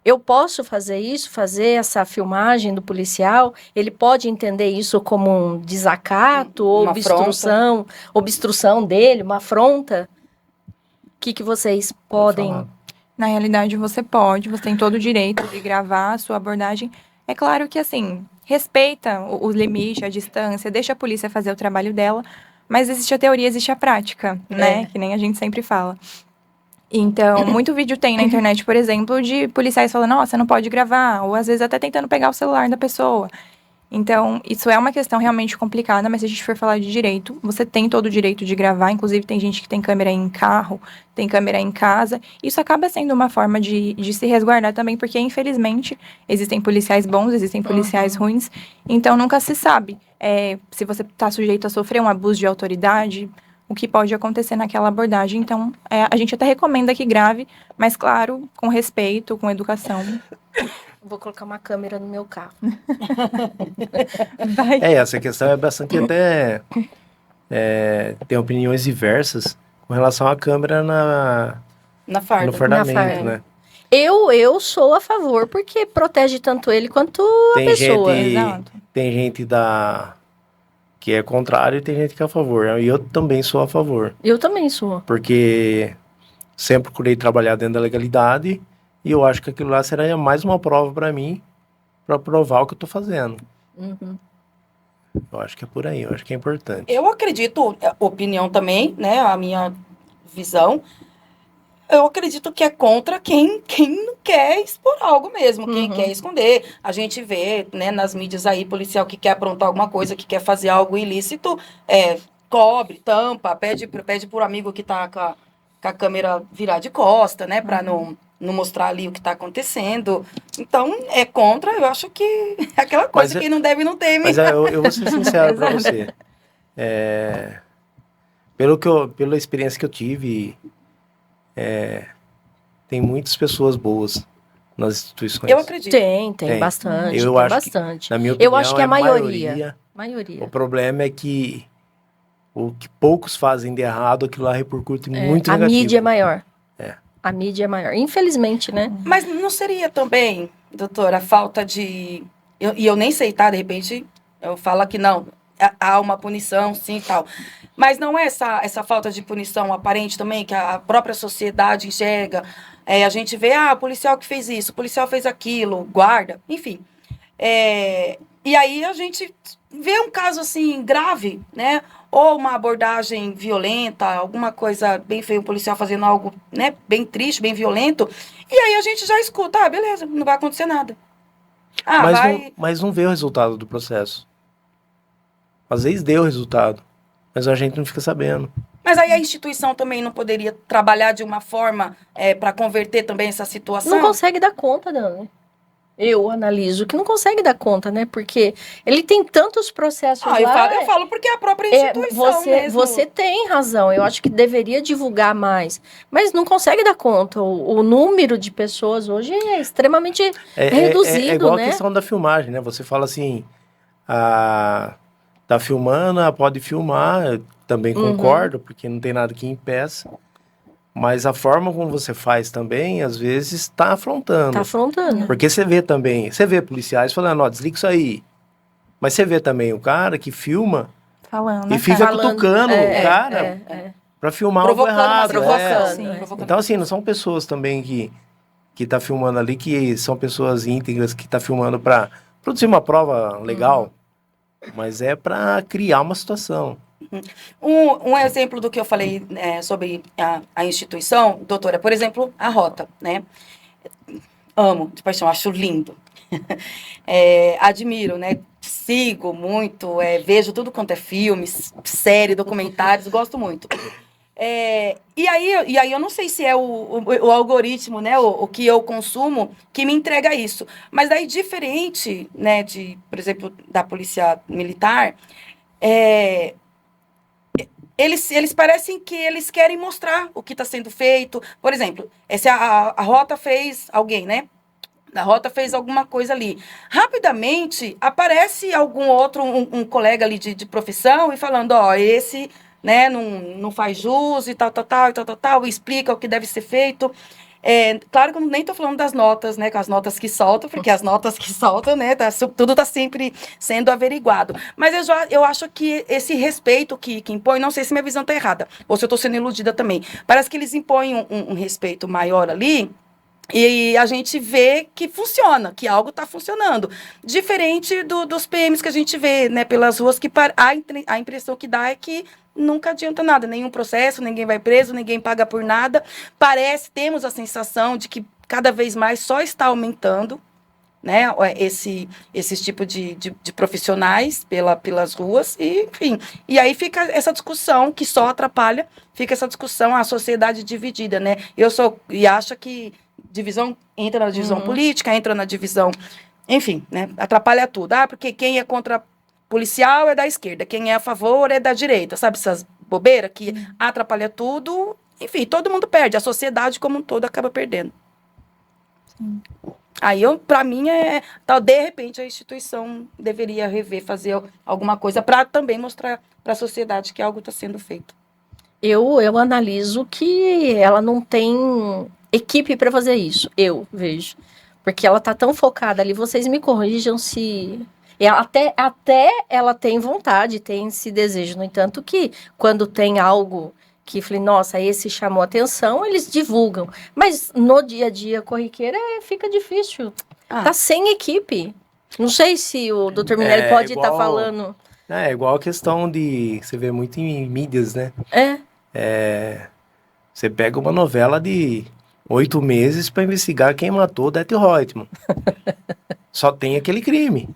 Eu posso fazer isso, fazer essa filmagem do policial? Ele pode entender isso como um desacato, Uma obstrução dele, uma afronta? O que vocês podem... falar. Na realidade, você tem todo o direito de gravar a sua abordagem. É claro que, assim, respeita o limite, a distância, deixa a polícia fazer o trabalho dela, mas existe a teoria, existe a prática, né? Que nem a gente sempre fala. Então, muito vídeo tem na internet, por exemplo, de policiais falando, nossa, não pode gravar, ou às vezes até tentando pegar o celular da pessoa. Então, isso é uma questão realmente complicada, mas se a gente for falar de direito, você tem todo o direito de gravar, inclusive tem gente que tem câmera em carro, tem câmera em casa. Isso acaba sendo uma forma de se resguardar também, porque infelizmente existem policiais bons, existem policiais ruins, então nunca se sabe se você está sujeito a sofrer um abuso de autoridade, o que pode acontecer naquela abordagem. Então, a gente até recomenda que grave, mas claro, com respeito, com educação. Vou colocar uma câmera no meu carro. Essa questão é bastante até... tem opiniões diversas com relação à câmera Na farda. no fardamento, farda. né? Eu sou a favor, porque protege tanto ele quanto a pessoa. Exato. Tem gente que é contrário e tem gente que é a favor. E eu também sou a favor. Eu também sou. Porque sempre procurei trabalhar dentro da legalidade e eu acho que aquilo lá seria mais uma prova para mim, para provar o que eu tô fazendo. Uhum. Eu acho que é por aí, eu acho que é importante. Eu acredito, opinião também, né? A minha visão. Eu acredito que é contra quem não quer expor algo mesmo, quem quer esconder. A gente vê, né, nas mídias aí, policial que quer aprontar alguma coisa, que quer fazer algo ilícito, cobre, tampa, pede por amigo que tá com a câmera virar de costa, né, para não mostrar ali o que tá acontecendo. Então, é contra, eu acho que é aquela coisa que não deve, não teme. Mas eu vou ser sincero para você. Pela experiência que eu tive, tem muitas pessoas boas nas instituições. Eu acredito. Tem Tem. bastante, Eu tem acho bastante. Na minha opinião, Eu acho que é a maioria. maioria. O problema é que o que poucos fazem de errado, aquilo lá repercute muito A negativo. mídia é maior. É. A mídia é maior. Infelizmente, né? Mas não seria também, doutora, a falta de... E eu nem sei, tá? De repente, eu falo que não, há uma punição, sim e tal. Mas não é essa falta de punição aparente também, que a própria sociedade enxerga. A gente vê, o policial que fez isso, o policial fez aquilo, guarda, enfim. E aí a gente vê um caso assim grave, né? Ou uma abordagem violenta, alguma coisa bem feia, um policial fazendo algo, né, bem triste, bem violento. E aí a gente já escuta, beleza, não vai acontecer nada. Mas não vê o resultado do processo. Às vezes deu o resultado, mas a gente não fica sabendo. Mas aí a instituição também não poderia trabalhar de uma forma para converter também essa situação? Não consegue dar conta, Dani. Eu analiso que não consegue dar conta, né? Porque ele tem tantos processos lá. Eu falo porque é a própria instituição mesmo. Você tem razão. Eu acho que deveria divulgar mais. Mas não consegue dar conta. O número de pessoas hoje é extremamente reduzido, é igual né? a questão da filmagem, né? Você fala assim, tá filmando, pode filmar. Eu também concordo, porque não tem nada que impeça. Mas a forma como você faz também, às vezes, está afrontando. Tá afrontando. Porque você vê policiais falando, desliga isso aí. Mas você vê também o cara que filma Falando. e fica cutucando o cara para filmar algo errado. Provocando. Então, assim, não são pessoas também que tá filmando ali, que são pessoas íntegras, que tá filmando para produzir uma prova legal, mas é para criar uma situação. Um exemplo do que eu falei sobre a instituição, doutora, por exemplo, a Rota, né? Amo, de paixão, acho lindo. Admiro, né? Sigo muito, vejo tudo quanto é filmes, série, documentários, gosto muito. E aí eu não sei se é o algoritmo, né? O que eu consumo que me entrega isso. Mas daí, diferente, né, por exemplo, da polícia militar, eles parecem que eles querem mostrar o que está sendo feito. Por exemplo, se a Rota fez alguém, né? A Rota fez alguma coisa ali. Rapidamente, aparece algum outro, um colega ali de profissão e falando, esse, né, não faz jus e tal, explica o que deve ser feito. Claro que eu nem tô falando das notas, né, com as notas que soltam, porque as notas que soltam, né, tudo tá sempre sendo averiguado. Mas eu acho que esse respeito que impõe, não sei se minha visão tá errada, ou se eu tô sendo iludida também, parece que eles impõem um respeito maior ali, e a gente vê que funciona, que algo está funcionando. Diferente dos PMs que a gente vê, né, pelas ruas, que a impressão que dá é que nunca adianta nada, nenhum processo, ninguém vai preso, ninguém paga por nada. Temos a sensação de que cada vez mais só está aumentando, né, esse tipo de profissionais pelas ruas, e, enfim. E aí fica essa discussão que só atrapalha, fica essa discussão, a sociedade dividida, né? E acha que divisão entra na divisão política, entra na divisão, enfim, né? Atrapalha tudo. Porque quem é contra policial é da esquerda, quem é a favor é da direita, sabe? Essas bobeiras que atrapalha tudo. Enfim, todo mundo perde, a sociedade como um todo acaba perdendo. Sim. Aí, para mim, de repente, a instituição deveria rever, fazer alguma coisa para também mostrar para a sociedade que algo está sendo feito. Eu analiso que ela não tem equipe para fazer isso, eu vejo. Porque ela tá tão focada ali, vocês me corrijam se... Até ela tem vontade, tem esse desejo. No entanto que, quando tem algo que falei, nossa, esse chamou atenção, eles divulgam. Mas no dia a dia corriqueiro fica difícil. Tá sem equipe. Não sei se o Dr. Minelli pode estar falando. É igual a questão de... Você vê muito em mídias, né? Você pega uma novela de 8 meses para investigar quem matou Odete Roitman. Só tem aquele crime.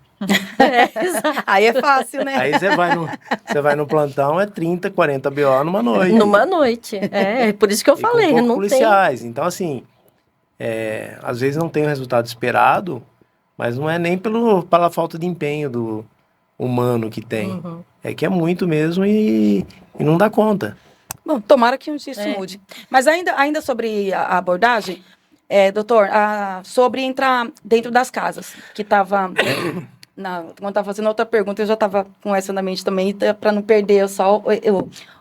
Aí é fácil, né? Aí você vai no plantão, 30, 40 BO numa noite. Numa noite. Por isso que eu falei, com não policiais. tem. Então, assim, às vezes não tem o resultado esperado, mas não é nem pela falta de empenho do humano que tem. Uhum. É que é muito mesmo e não dá conta. Bom, tomara que isso mude. Mas ainda sobre a abordagem, doutor, sobre entrar dentro das casas, que estava... quando estava fazendo outra pergunta, eu já estava com essa na mente também, para não perder só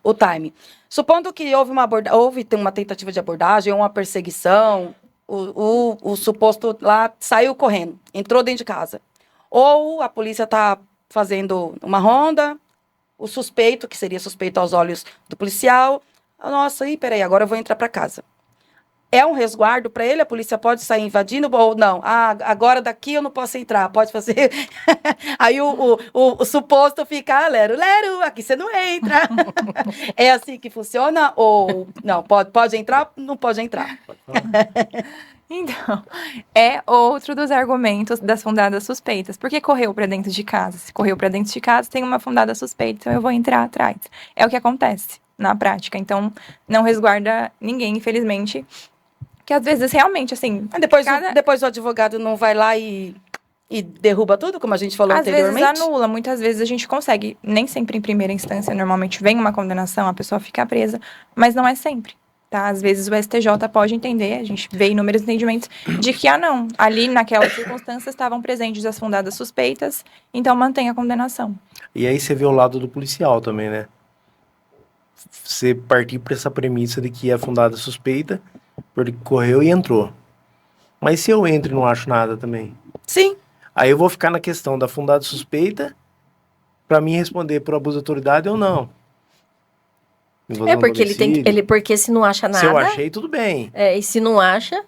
o time. Supondo que houve uma tentativa de abordagem, uma perseguição, o suposto lá saiu correndo, entrou dentro de casa. Ou a polícia está fazendo uma ronda, o suspeito, que seria suspeito aos olhos do policial, nossa, peraí, agora eu vou entrar para casa. É um resguardo para ele? A polícia pode sair invadindo ou não? Agora daqui eu não posso entrar, pode fazer... Aí o suposto fica, lero, aqui você não entra. É assim que funciona? Ou não, pode entrar, não pode entrar? Então, é outro dos argumentos das fundadas suspeitas. Por que correu para dentro de casa? Se correu para dentro de casa, tem uma fundada suspeita, então eu vou entrar atrás. É o que acontece na prática. Então, não resguarda ninguém, infelizmente. Que às vezes, realmente, assim... Depois o advogado não vai lá e derruba tudo, como a gente falou anteriormente? Às vezes anula, muitas vezes a gente consegue. Nem sempre em primeira instância, normalmente vem uma condenação, a pessoa fica presa, mas não é sempre. Tá? Às vezes o STJ pode entender, a gente vê inúmeros entendimentos, de que, não, ali naquelas circunstâncias estavam presentes as fundadas suspeitas, então mantém a condenação. E aí você vê o lado do policial também, né? Você partir para essa premissa de que é fundada suspeita, porque correu e entrou. Mas se eu entro e não acho nada também? Sim. Aí eu vou ficar na questão da fundada suspeita para mim responder por abuso de autoridade ou não. Porque porque se não acha nada... Se eu achei, tudo bem. E se não acha...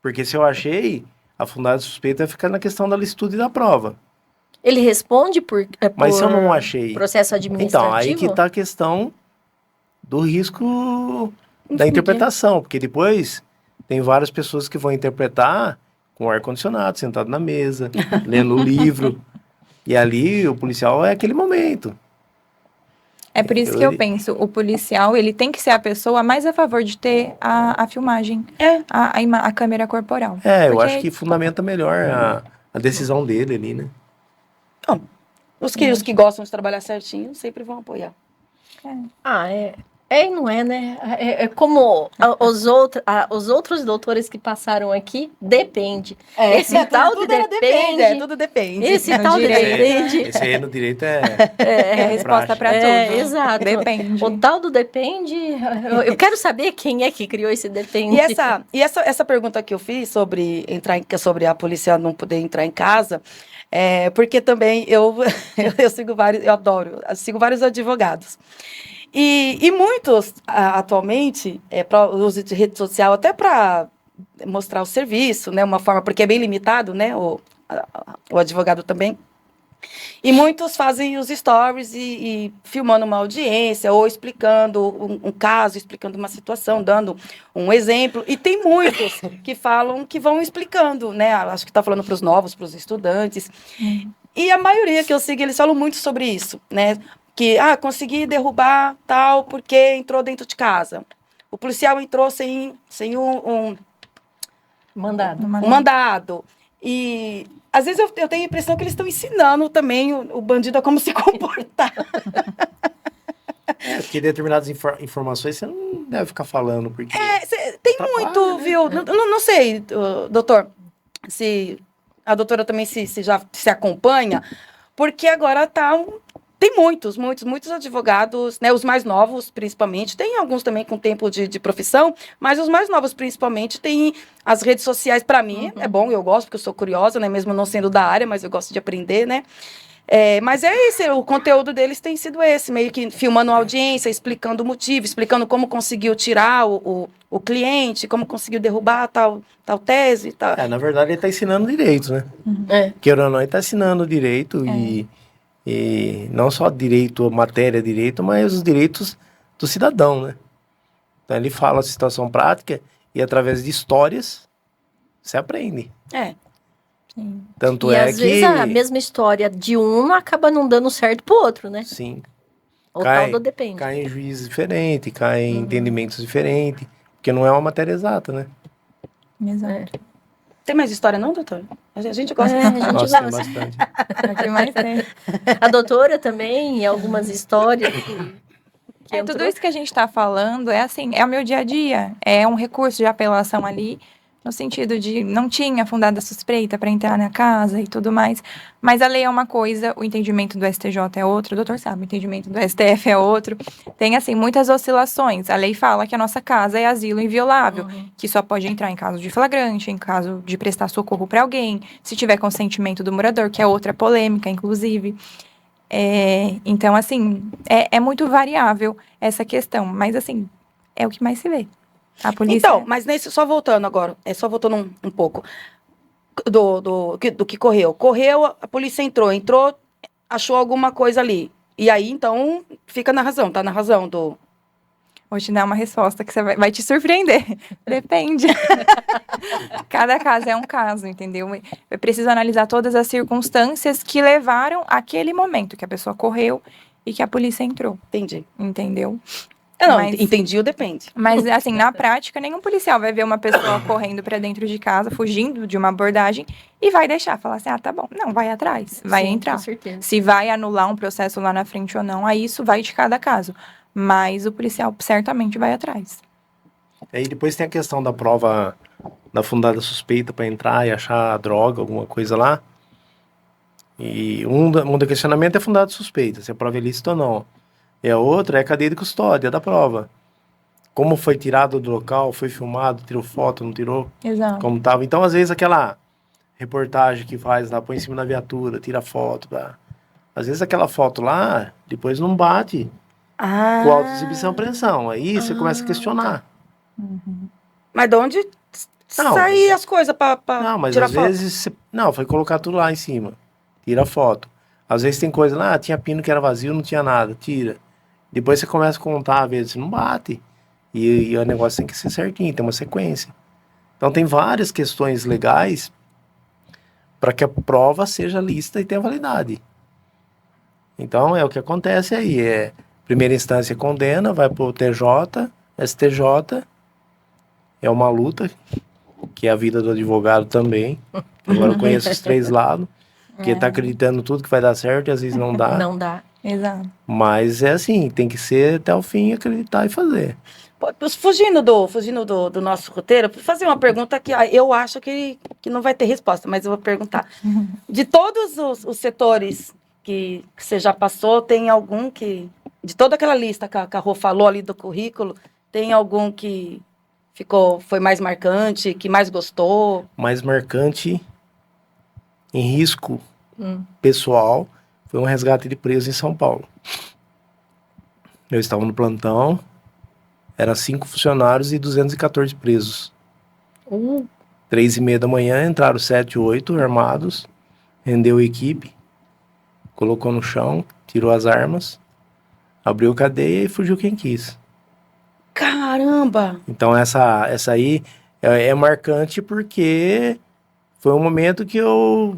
Porque se eu achei, a fundada suspeita vai ficar na questão da licitude da prova. Ele responde por Mas se eu não achei... processo administrativo? Então, aí que tá a questão do risco da interpretação. Porque depois tem várias pessoas que vão interpretar com ar-condicionado, sentado na mesa, lendo o livro. E ali o policial é aquele momento. É por isso que eu penso, o policial, ele tem que ser a pessoa mais a favor de ter a filmagem, a câmera corporal. Eu acho que fundamenta melhor a decisão dele ali, né? Bom, os que gostam de trabalhar certinho sempre vão apoiar. É e não é, né? É como os outros doutores que passaram aqui, depende. Esse tal de depende. Tudo depende. Esse No tal de direito. depende. Esse aí no direito É a resposta praxe. para tudo. Exato. Depende. O tal do depende, eu quero saber quem é que criou esse depende. Essa pergunta que eu fiz sobre a polícia não poder entrar em casa, porque também eu sigo vários, eu sigo vários advogados. E muitos, atualmente, para o uso de rede social, até para mostrar o serviço, né, uma forma, porque é bem limitado, né, o advogado também. E muitos fazem os stories e filmando uma audiência, ou explicando um caso, explicando uma situação, dando um exemplo. E tem muitos que falam, que vão explicando, né, acho que está falando para os novos, para os estudantes. E a maioria que eu sigo, eles falam muito sobre isso, né? Que, consegui derrubar tal porque entrou dentro de casa. O policial entrou sem um mandado. E, às vezes, eu tenho a impressão que eles estão ensinando também o bandido a como se comportar. Porque determinadas informações você não deve ficar falando, porque... Tem muito, viu? Não sei, doutor, se a doutora também se já se acompanha, porque agora tem muitos advogados, né, os mais novos, principalmente, tem alguns também com tempo de profissão, mas os mais novos, principalmente, têm as redes sociais, para mim, é bom, eu gosto, porque eu sou curiosa, né, mesmo não sendo da área, mas eu gosto de aprender, né, mas o conteúdo deles tem sido esse, meio que filmando a audiência, explicando o motivo, explicando como conseguiu tirar o cliente, como conseguiu derrubar tal tese. Tal. Na verdade, ele está ensinando direito, né? Queira ou não, ele está ensinando direito e não só direito, matéria direito, mas os direitos do cidadão, né? Então, ele fala a situação prática e através de histórias você aprende. Sim. Tanto e é às que... vezes a mesma história de um acaba não dando certo pro outro, né? Sim. O tal do depende. Cai em juízes diferentes, cai em entendimentos diferentes, porque não é uma matéria exata, né? Exato. Tem mais história não, doutor? A gente gosta. A gente Nossa, tem gosta. bastante. Aqui mais tem. A doutora também, e algumas histórias que Tudo entrou. isso que a gente está falando é assim, é o meu dia a dia. É um recurso de apelação ali, no sentido de não tinha fundada suspeita para entrar na casa e tudo mais. Mas a lei é uma coisa, o entendimento do STJ é outro, o doutor sabe, o entendimento do STF é outro. Tem, assim, muitas oscilações. A lei fala que a nossa casa é asilo inviolável, que só pode entrar em caso de flagrante, em caso de prestar socorro para alguém, se tiver consentimento do morador, que é outra polêmica, inclusive. Então, assim, é muito variável essa questão, mas, assim, é o que mais se vê. A polícia... Então, mas só voltando agora, só voltando um pouco do que correu. Correu, a polícia entrou, achou alguma coisa ali. E aí, então, fica na razão, tá na razão do... Vou te dar uma resposta que você vai te surpreender. Depende. Cada caso é um caso, entendeu? Eu preciso analisar todas as circunstâncias que levaram àquele momento que a pessoa correu e que a polícia entrou. Entendi. Entendeu? Não, entendi o depende. Mas, assim, na prática, nenhum policial vai ver uma pessoa correndo para dentro de casa, fugindo de uma abordagem, e vai deixar, falar assim, tá bom. Não, vai atrás, vai entrar. Com certeza. Se vai anular um processo lá na frente ou não, aí isso vai de cada caso. Mas o policial certamente vai atrás. E aí depois tem a questão da prova da fundada suspeita para entrar e achar droga, alguma coisa lá. E um do questionamento é fundada suspeita, se a prova é lícita ou não. E a outra é a cadeia de custódia da prova. Como foi tirado do local, foi filmado, tirou foto, não tirou, Exato. como estava. Então, às vezes, aquela reportagem que faz lá, põe em cima da viatura, tira foto. Às vezes, aquela foto lá, depois não bate com auto-exibição e apreensão. Aí você começa a questionar. Mas de onde sair as coisas para Não, mas tirar às foto? vezes... Não, foi colocar tudo lá em cima. Tira foto. Às vezes tem coisa lá, tinha pino que era vazio, não tinha nada. Tira. Depois você começa a contar, às vezes não bate. E o negócio tem que ser certinho, tem uma sequência. Então tem várias questões legais para que a prova seja lícita e tenha validade. Então é o que acontece aí. Primeira instância condena, vai para o TJ, STJ. É uma luta, que é a vida do advogado também. Agora eu conheço os três lados. Porque tá acreditando tudo que vai dar certo e às vezes não dá. Não dá. Exato. Mas é assim, tem que ser até o fim, acreditar e fazer. Fugindo do nosso roteiro, vou fazer uma pergunta que eu acho que não vai ter resposta, mas eu vou perguntar. De todos os setores que você já passou, tem algum que... De toda aquela lista que a Rô falou ali do currículo, tem algum que foi mais marcante, que mais gostou? Mais marcante em risco pessoal foi um resgate de preso em São Paulo. Eu estava no plantão, eram 5 funcionários e 214 presos. 3h30 da manhã, entraram 7, 8 armados, rendeu a equipe, colocou no chão, tirou as armas, abriu a cadeia e fugiu quem quis. Caramba! Então essa aí é marcante porque foi um momento que eu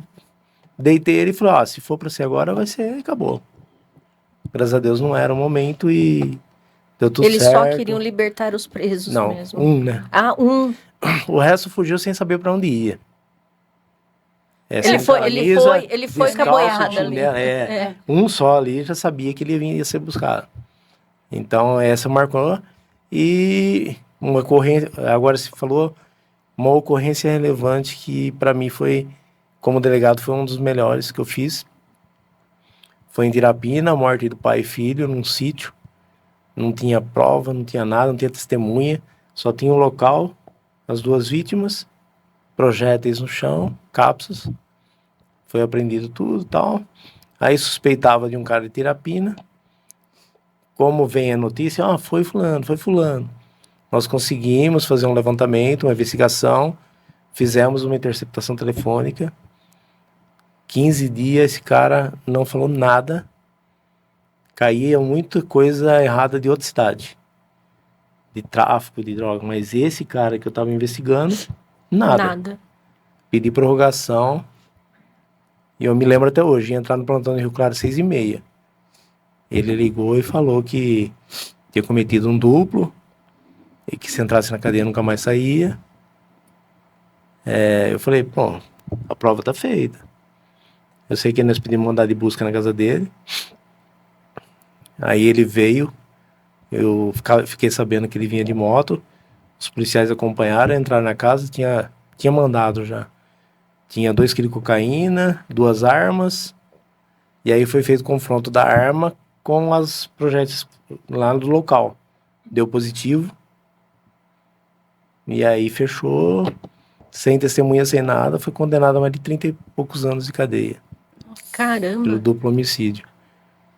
deitei ele e falei, se for pra ser agora, vai ser, acabou. Graças a Deus não era o momento e deu tudo Eles certo. só queriam libertar os presos Não, mesmo. né? O resto fugiu sem saber pra onde ia. Ele foi com a boiada ali. Um só ali já sabia que ele ia ser buscado. Então essa marcou. E uma ocorrência, agora se falou, uma ocorrência relevante que para mim foi, como delegado, foi um dos melhores que eu fiz. Foi em Tirapina, a morte do pai e filho num sítio. Não tinha prova, não tinha nada, não tinha testemunha. Só tinha o local, as 2 vítimas, projéteis no chão, cápsulas. Foi apreendido tudo e tal. Aí suspeitava de um cara de Tirapina. Como vem a notícia, foi fulano. Nós conseguimos fazer um levantamento, uma investigação, fizemos uma interceptação telefônica. 15 dias esse cara não falou nada. Caía muita coisa errada de outra cidade. De tráfico, de droga. Mas esse cara que eu estava investigando, nada. Pedi prorrogação. E eu me lembro até hoje, ia entrar no plantão de Rio Claro 6h30. Ele ligou e falou que tinha cometido um duplo e que se entrasse na cadeia nunca mais saía. Eu falei, a prova tá feita. Eu sei que nós pedimos mandado de busca na casa dele. Aí ele veio, eu fiquei sabendo que ele vinha de moto. Os policiais acompanharam, entraram na casa, tinha mandado já. Tinha 2 kg de cocaína, 2 armas. E aí foi feito o confronto da arma com as projéteis lá do local. Deu positivo. E aí fechou, sem testemunha, sem nada, foi condenado a mais de 30 e poucos anos de cadeia. Caramba! Pelo duplo homicídio.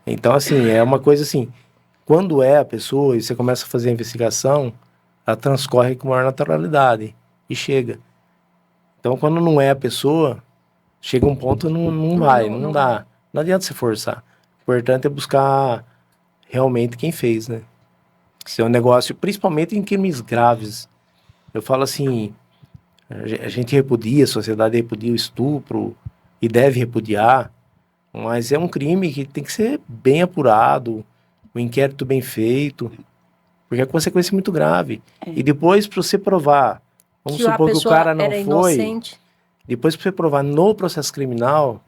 Então, assim, é uma coisa assim, quando é a pessoa e você começa a fazer a investigação, ela transcorre com maior naturalidade e chega. Então, quando não é a pessoa, chega um ponto, não dá. Não adianta você forçar. O importante é buscar realmente quem fez, né? Isso é um negócio, principalmente em crimes graves. Eu falo assim, a gente repudia, a sociedade repudia o estupro e deve repudiar, mas é um crime que tem que ser bem apurado, o inquérito bem feito, porque a consequência é muito grave. E depois, para você provar, vamos supor que o cara não foi, inocente. depois para você provar no processo criminal,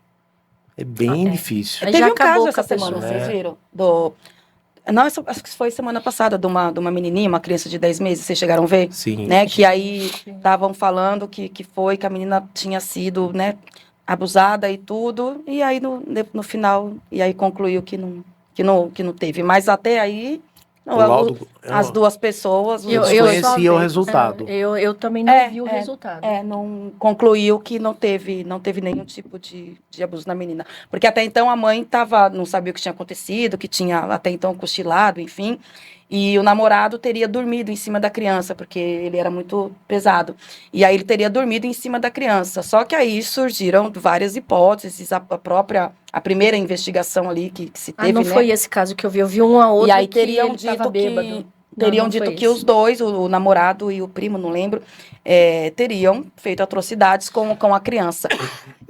é bem difícil. Teve um caso essa semana, vocês viram? Não, acho que foi semana passada, de uma menininha, uma criança de 10 meses, vocês chegaram a ver? Sim. Né? Que aí estavam falando que a menina tinha sido, né, abusada e tudo, e aí no final, e aí concluiu que não teve. Mas até aí, as 2 pessoas... Eu conhecia o resultado. Eu também não vi o resultado. Não concluiu que não teve nenhum tipo de abuso na menina. Porque até então a mãe não sabia o que tinha acontecido, que tinha até então cochilado, enfim. E o namorado teria dormido em cima da criança, porque ele era muito pesado. E aí ele teria dormido em cima da criança. Só que aí surgiram várias hipóteses, a primeira investigação ali que se teve, não foi esse caso que eu vi uma outra. E aí que teriam ele tava dito bêbado. Teriam dito que os dois, o namorado e o primo, não lembro, teriam feito atrocidades com a criança.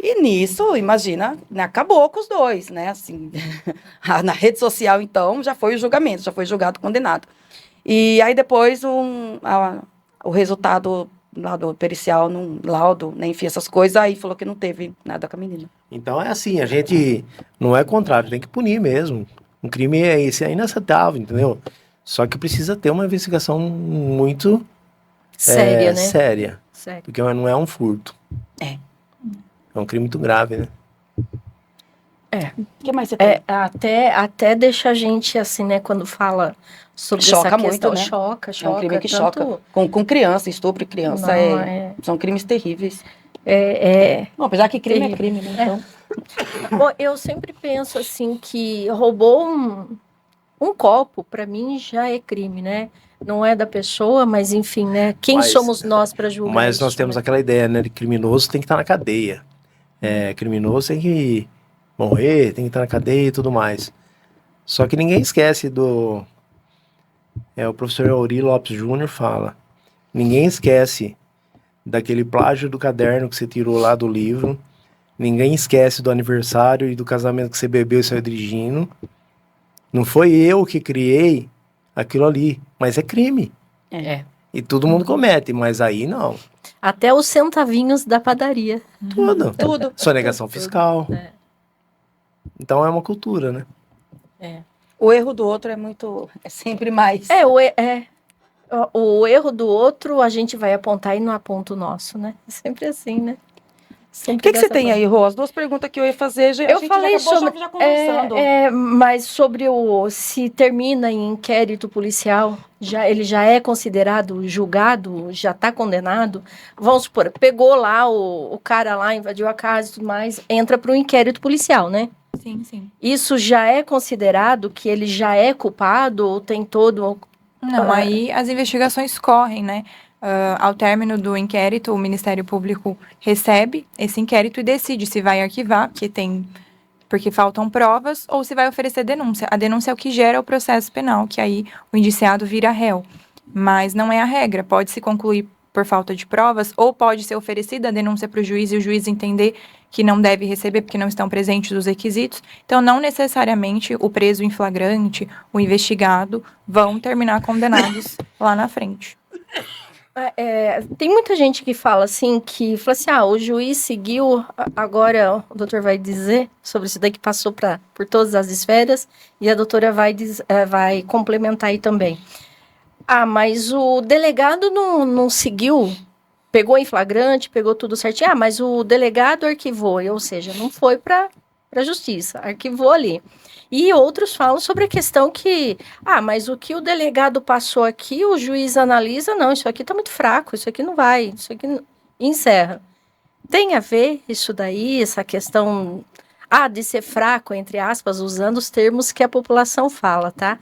E nisso, imagina, né, acabou com os dois, né? Assim, na rede social, então, já foi o julgamento, já foi julgado, condenado. E aí depois o resultado lá do pericial, laudo, né, enfim, essas coisas, aí falou que não teve nada com a menina. Então é assim, a gente não é contrário, tem que punir mesmo. Um crime esse é inaceitável, entendeu? Só que precisa ter uma investigação muito Séria, né? séria, Sério. porque não é um furto. É. É um crime muito grave, né? O que mais você tem? Até deixa a gente assim, né, quando fala sobre Choca essa muito, questão, né? choca, É um crime que tanto, choca. Com criança, estupro de criança, Não, são crimes terríveis. é Bom, apesar que crime é terrível. crime, né? Então, Bom, eu sempre penso assim que roubou um copo, para mim já é crime, né? Não é da pessoa, mas enfim, né? Quem Mas- somos nós para julgar Mas isso, nós temos né? aquela ideia, né, de criminoso tem que estar na cadeia. Criminoso tem que morrer, tem que estar na cadeia e tudo mais. Só que ninguém esquece o professor Auri Lopes Júnior fala, ninguém esquece daquele plágio do caderno que você tirou lá do livro, ninguém esquece do aniversário e do casamento que você bebeu e saiu dirigindo. Não foi eu que criei aquilo ali, mas é crime. É. E todo mundo comete, mas aí não. Até os centavinhos da padaria. Tudo. tudo. Sonegação fiscal. É. Então é uma cultura, né? O erro do outro é sempre mais. O erro do outro a gente vai apontar e não aponta o nosso, né? É sempre assim, né? O Sempre que você dessa tem forma. aí, Rô? As duas perguntas que eu ia fazer, a Eu gente falei já acabou sobre. já conversando. Mas sobre se termina em inquérito policial, ele já é considerado julgado, já está condenado. Vamos supor, pegou lá o cara lá, invadiu a casa e tudo mais, entra para o inquérito policial, né? Sim, sim. Isso já é considerado que ele já é culpado ou tem todo. Não, aí as investigações correm, né? Ao término do inquérito, o Ministério Público recebe esse inquérito e decide se vai arquivar, porque faltam provas, ou se vai oferecer denúncia. A denúncia é o que gera o processo penal, que aí o indiciado vira réu. Mas não é a regra. Pode se concluir por falta de provas, ou pode ser oferecida a denúncia para o juiz e o juiz entender que não deve receber porque não estão presentes os requisitos. Então, não necessariamente o preso em flagrante, o investigado, vão terminar condenados lá na frente. Tem muita gente que fala assim, o juiz seguiu, agora o doutor vai dizer sobre isso daí que passou por todas as esferas, e a doutora vai complementar aí também. Mas o delegado não seguiu, pegou em flagrante, pegou tudo certinho, mas o delegado arquivou, ou seja, não foi para a justiça, arquivou ali. E outros falam sobre a questão que, mas o que o delegado passou aqui, o juiz analisa, não, isso aqui está muito fraco, isso aqui não vai, isso aqui encerra. Tem a ver isso daí, essa questão, de ser fraco, entre aspas, usando os termos que a população fala, tá?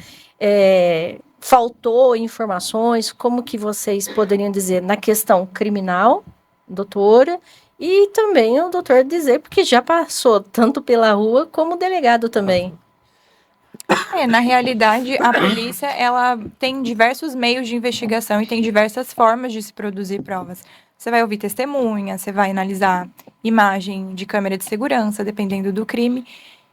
Faltou informações, como que vocês poderiam dizer, na questão criminal, doutora, e também o doutor dizer, porque já passou tanto pela rua como o delegado também. Na realidade, a polícia, ela tem diversos meios de investigação e tem diversas formas de se produzir provas. Você vai ouvir testemunha, você vai analisar imagem de câmera de segurança, dependendo do crime.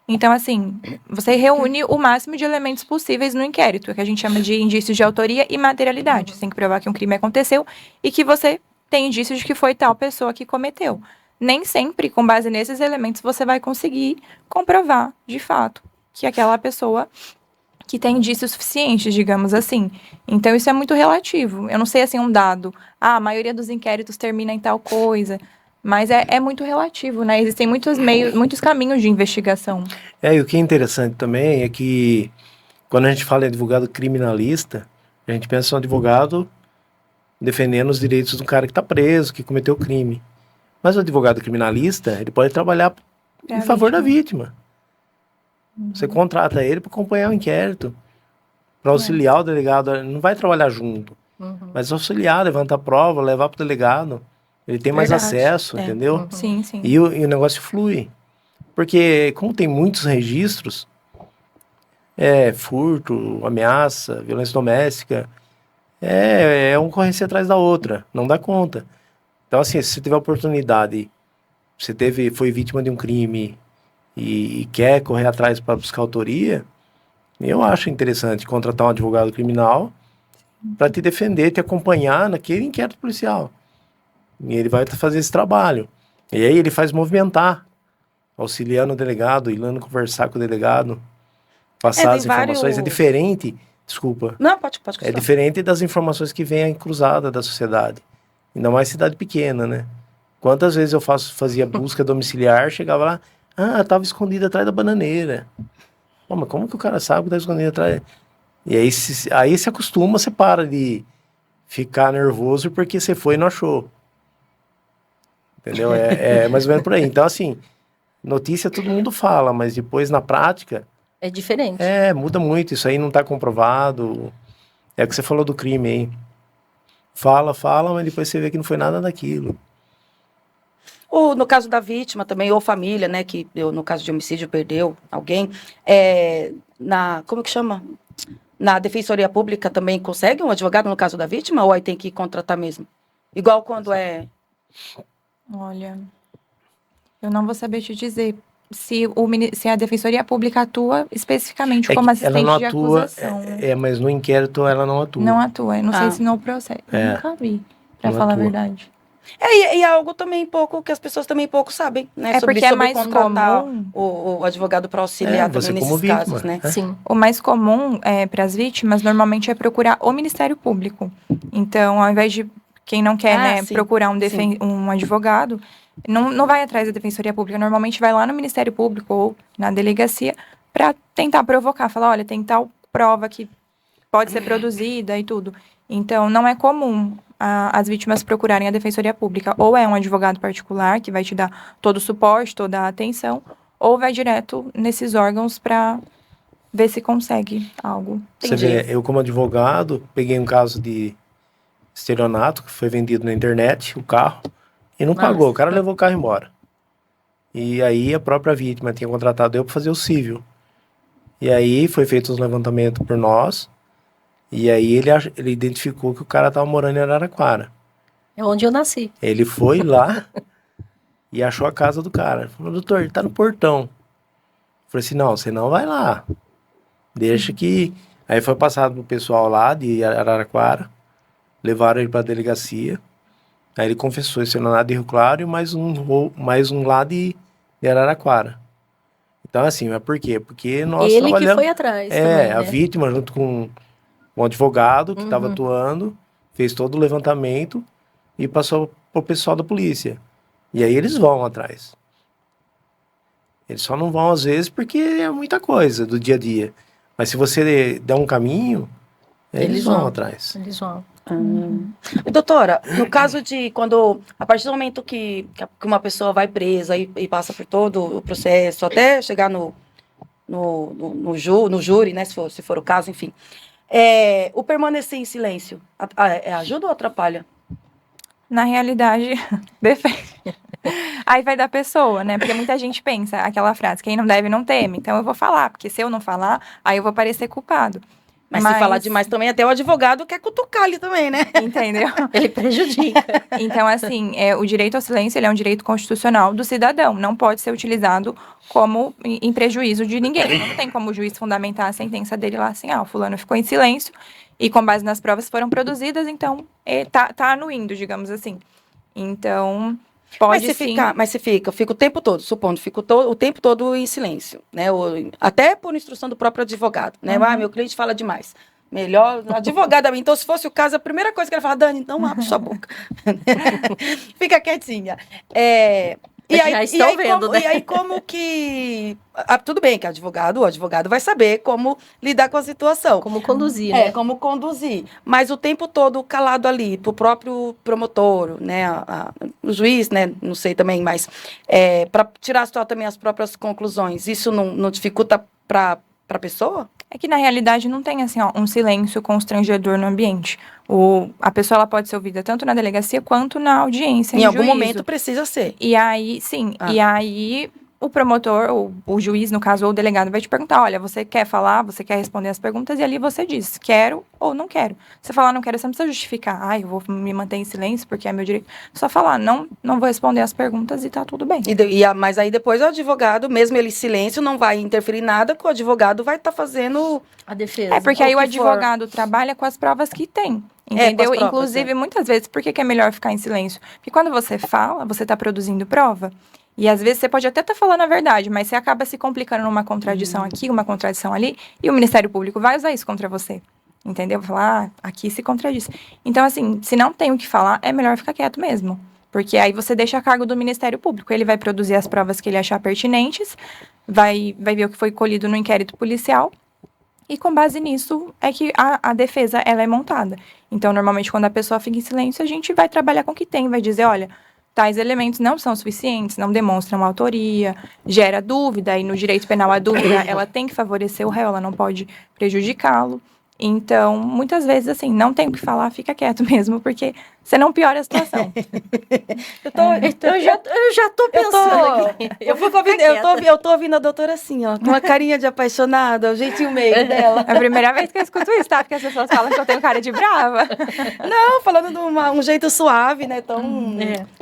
Então, assim, você reúne o máximo de elementos possíveis no inquérito, que a gente chama de indícios de autoria e materialidade. Você tem que provar que um crime aconteceu e que você tem indícios de que foi tal pessoa que cometeu. Nem sempre, com base nesses elementos, você vai conseguir comprovar, de fato, que aquela pessoa que tem indícios suficientes, digamos assim. Então, isso é muito relativo. Eu não sei, assim, um dado. A maioria dos inquéritos termina em tal coisa. Mas é muito relativo, né? Existem muitos caminhos de investigação. E o que é interessante também é que, quando a gente fala em advogado criminalista, a gente pensa em um advogado defendendo os direitos do cara que está preso, que cometeu o crime. Mas o advogado criminalista, ele pode trabalhar em favor da vítima. Você contrata ele para acompanhar o inquérito, para auxiliar o delegado. Não vai trabalhar junto, mas auxiliar, levantar prova, levar para o delegado. Ele tem mais acesso, entendeu? Sim, sim. E o negócio flui. Porque, como tem muitos registros, furto, ameaça, violência doméstica, uma ocorrência atrás da outra, não dá conta. Então, assim, se você tiver oportunidade, foi vítima de um crime e quer correr atrás para buscar autoria, eu acho interessante contratar um advogado criminal para te defender, te acompanhar naquele inquérito policial. E ele vai fazer esse trabalho. E aí ele faz movimentar auxiliando o delegado, indo conversar com o delegado, passar tem as informações. vários- É diferente, desculpa, Não, pode é continuar. diferente das informações que vêm cruzada da sociedade. Ainda mais cidade pequena, né? Quantas vezes eu fazia busca domiciliar, chegava lá, tava escondido atrás da bananeira. Pô, mas como que o cara sabe que tá escondido atrás? E aí se acostuma, você para de ficar nervoso porque você foi e não achou. Entendeu? É mais ou menos por aí. Então, assim, notícia todo mundo fala, mas depois na prática, É diferente. muda muito. Isso aí não tá comprovado. É o que você falou do crime aí. Fala, mas depois você vê que não foi nada daquilo. Ou no caso da vítima também, ou família, né, que no caso de homicídio perdeu alguém, como que chama? Na Defensoria Pública também consegue um advogado no caso da vítima, ou aí tem que contratar mesmo? Igual quando Olha, eu não vou saber te dizer se a Defensoria Pública atua especificamente como Ela assistente não de atua, acusação. mas no inquérito ela não atua. Não atua. Eu não sei Ah. se no processo. Eu nunca vi, pra Não falar a atua. verdade. e é algo também pouco, que as pessoas também pouco sabem, né? É porque é sobre mais contratar comum. o advogado para auxiliar você também como nesses vítima, casos, né? Sim. O mais comum para as vítimas, normalmente, é procurar o Ministério Público. Então, ao invés de quem não quer né, sim, procurar sim. um advogado, não vai atrás da Defensoria Pública. Normalmente, vai lá no Ministério Público ou na delegacia para tentar provocar. Falar, olha, tem tal prova que pode ser produzida e tudo. Então, não é comum as vítimas procurarem a Defensoria Pública. Ou é um advogado particular que vai te dar todo o suporte, toda a atenção, ou vai direto nesses órgãos para ver se consegue algo. Você vê, eu como advogado, peguei um caso de estelionato, que foi vendido na internet, o carro, e não Nossa. pagou. O cara levou o carro embora. E aí a própria vítima tinha contratado eu para fazer o cível. E aí foi feito os levantamentos por nós, e aí ele identificou que o cara estava morando em Araraquara. É onde eu nasci. Ele foi lá e achou a casa do cara. Ele falou, doutor, ele tá no portão. Eu falei assim, não, você não vai lá. Deixa que... Aí foi passado pro pessoal lá de Araraquara, levaram ele pra delegacia. Aí ele confessou estelionato de Rio Claro e mais um lá de Araraquara. Então, assim, mas por quê? Porque nós Ele que trabalhamos... foi atrás também, a né? vítima, junto com um advogado que estava atuando, fez todo o levantamento e passou pro pessoal da polícia. E aí eles vão atrás. Eles só não vão às vezes porque é muita coisa do dia a dia. Mas se você der um caminho, eles vão atrás. Eles vão. Doutora, no caso de a partir do momento que uma pessoa vai presa e passa por todo o processo, até chegar no júri, né, se for o caso, enfim, o permanecer em silêncio ajuda ou atrapalha? Na realidade, depende. Aí vai da pessoa, né? Porque muita gente pensa aquela frase, quem não deve não teme. Então eu vou falar, porque se eu não falar, aí eu vou parecer culpado. Mas se falar demais também, até o advogado quer cutucar ali também, né? Entendeu? Ele prejudica. Então, assim, o direito ao silêncio ele é um direito constitucional do cidadão. Não pode ser utilizado como em prejuízo de ninguém. Não tem como o juiz fundamentar a sentença dele lá assim, o fulano ficou em silêncio e com base nas provas foram produzidas, então tá anuindo, digamos assim. Então, pode Mas se fica o tempo todo, supondo, o tempo todo em silêncio, né? Até por instrução do próprio advogado, né? Meu cliente fala demais. Melhor, advogada, então se fosse o caso, a primeira coisa que ele fala, Dani, não abre sua boca. Fica quietinha. Já estão vendo, né? E aí, como que... tudo bem que o advogado vai saber como lidar com a situação. Como conduzir, né? Como conduzir. Mas o tempo todo calado ali, pro próprio promotor, né? O juiz, né? Não sei também, mas para tirar só também as próprias conclusões, isso não dificulta para a pessoa? É que, na realidade, não tem, assim, um silêncio constrangedor no ambiente. A pessoa ela pode ser ouvida tanto na delegacia quanto na audiência, Em algum juízo. momento precisa ser. E aí, sim, e aí o promotor, ou o juiz, no caso, ou o delegado, vai te perguntar, olha, você quer falar, você quer responder as perguntas, e ali você diz, quero ou não quero. Se você falar não quero, você não precisa justificar, eu vou me manter em silêncio porque é meu direito. Só falar, não vou responder as perguntas e tá tudo bem. Mas aí depois o advogado, mesmo ele em silêncio, não vai interferir em nada, que o advogado vai estar fazendo... A defesa. É porque aí o advogado trabalha com as provas que tem. Entendeu? provas, Inclusive, muitas vezes, por que é melhor ficar em silêncio? Porque quando você fala, você está produzindo prova. E às vezes você pode até estar falando a verdade, mas você acaba se complicando numa contradição aqui, uma contradição ali, e o Ministério Público vai usar isso contra você. Entendeu? Vai falar, aqui se contradiz. Então, assim, se não tem o que falar, é melhor ficar quieto mesmo. Porque aí você deixa a cargo do Ministério Público. Ele vai produzir as provas que ele achar pertinentes, vai ver o que foi colhido no inquérito policial, e com base nisso é que a defesa ela é montada. Então, normalmente, quando a pessoa fica em silêncio, a gente vai trabalhar com o que tem, vai dizer, olha, tais elementos não são suficientes, não demonstram autoria, gera dúvida, e no direito penal a dúvida, ela tem que favorecer o réu, ela não pode prejudicá-lo. Então, muitas vezes, assim, não tem o que falar, fica quieto mesmo, porque você não piora a situação. Eu já tô pensando aqui. Eu tô ouvindo a doutora assim, ó, com uma carinha de apaixonada, o jeitinho meio dela. É a primeira vez que eu escuto isso, tá? Porque as pessoas falam que eu tenho cara de brava. Não, falando de um jeito suave, né? Tão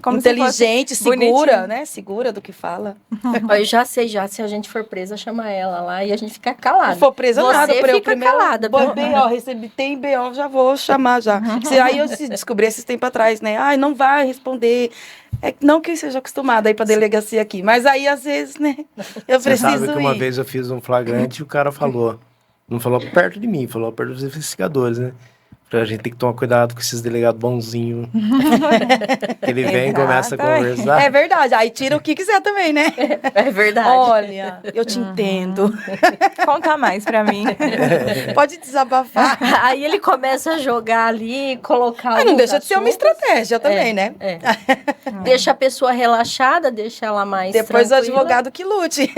Como se inteligente, fosse segura, bonitinho. né? Segura do que fala. Ó, eu já sei, se a gente for presa, chama ela lá e a gente fica calado. Se for presa, Você nada. fica calada. BO, recebi, tem BO, já vou chamar já. Aí eu descobri esses tempos atrás, né? Ai, não vai responder. Não que eu seja acostumada a ir pra delegacia aqui, mas aí às vezes, né? Eu Você preciso sabe que uma ir. vez eu fiz um flagrante e o cara falou, não falou perto de mim, falou perto dos investigadores, né? A gente tem que tomar cuidado com esses delegados bonzinhos. Ele vem e começa a conversar. É verdade. Aí tira o que quiser também, né? É verdade. Olha, eu te entendo. Conta mais pra mim. Pode desabafar. Aí ele começa a jogar ali, colocar. Mas não alguns deixa de ser uma assuntos. estratégia também, né? É. Deixa a pessoa relaxada, deixa ela mais Depois o tranquila. advogado que lute.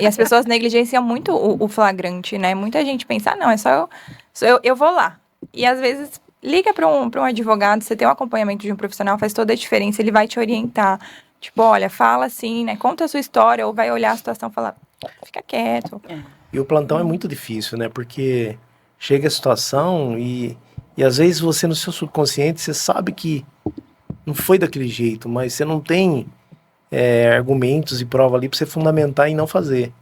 E as pessoas negligenciam muito o flagrante, né? Muita gente pensa, não, é só eu vou lá. E às vezes liga para um advogado, você tem um acompanhamento de um profissional, faz toda a diferença, ele vai te orientar. Tipo, olha, fala assim, né? Conta a sua história, ou vai olhar a situação e falar, fica quieto. E o plantão é muito difícil, né? Porque chega a situação e às vezes você no seu subconsciente, você sabe que não foi daquele jeito, mas você não tem argumentos e prova ali para você fundamentar e não fazer.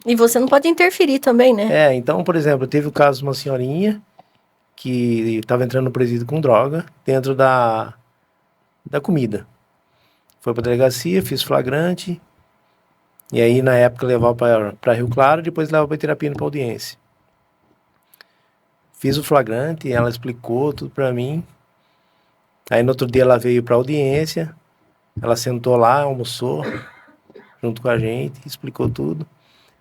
E você não pode interferir também, né? Então, por exemplo, teve o caso de uma senhorinha que estava entrando no presídio com droga dentro da comida. Foi para delegacia, fiz flagrante, e aí na época levava para Rio Claro, depois levava para Terapina para audiência. Fiz o flagrante, ela explicou tudo para mim. Aí no outro dia ela veio para audiência, ela sentou lá, almoçou junto com a gente, explicou tudo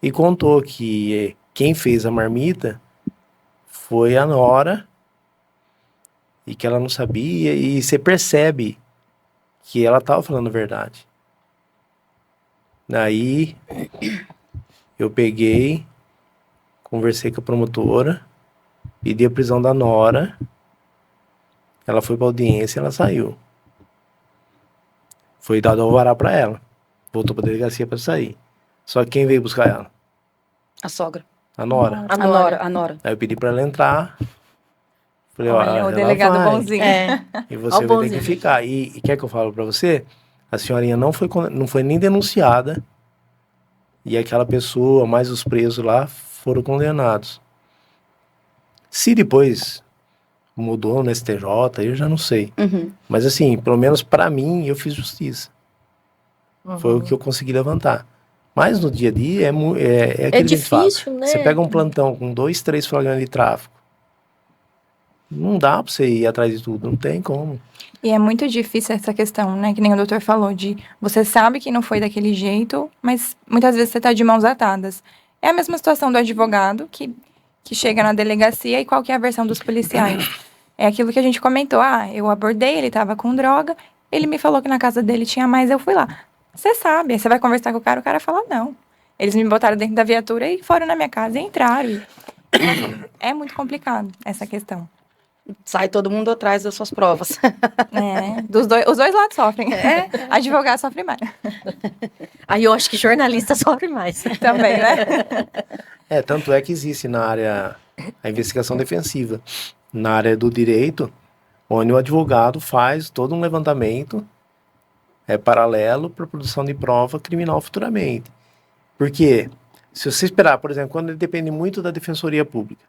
e contou que quem fez a marmita foi a nora e que ela não sabia, e você percebe que ela estava falando a verdade. Daí eu peguei, conversei com a promotora, pedi a prisão da nora, ela foi para audiência e ela saiu. Foi dado alvará para ela, voltou para delegacia para sair. Só que quem veio buscar ela? A sogra. A nora. A nora. Aí eu pedi para ela entrar. Falei, Olha, o ela delegado vai, bonzinho. e você vai ter que ficar. E quer que eu fale para você? A senhorinha não foi nem denunciada, e aquela pessoa, mais os presos lá, foram condenados. Se depois mudou no STJ, eu já não sei. Mas assim, pelo menos para mim, eu fiz justiça. Foi o que eu consegui levantar. Mas no dia a dia é aquilo que a gente fala. difícil, né? Você pega um plantão com 2, 3 flagrantes de tráfico. Não dá pra você ir atrás de tudo, não tem como. E é muito difícil essa questão, né? Que nem o doutor falou, de você sabe que não foi daquele jeito, mas muitas vezes você tá de mãos atadas. É a mesma situação do advogado que chega na delegacia e qual que é a versão dos policiais. É aquilo que a gente comentou, eu abordei, ele tava com droga, ele me falou que na casa dele tinha mais, eu fui lá. Você sabe, aí você vai conversar com o cara fala, não. Eles me botaram dentro da viatura e foram na minha casa e entraram. É muito complicado essa questão. Sai todo mundo atrás das suas provas. Os dois lados sofrem. Advogado sofre mais. Aí eu acho que jornalista sofre mais. Também, né? Tanto é que existe na área a investigação defensiva. Na área do direito, onde o advogado faz todo um levantamento paralelo para a produção de prova criminal futuramente. Porque, se você esperar, por exemplo, quando ele depende muito da defensoria pública,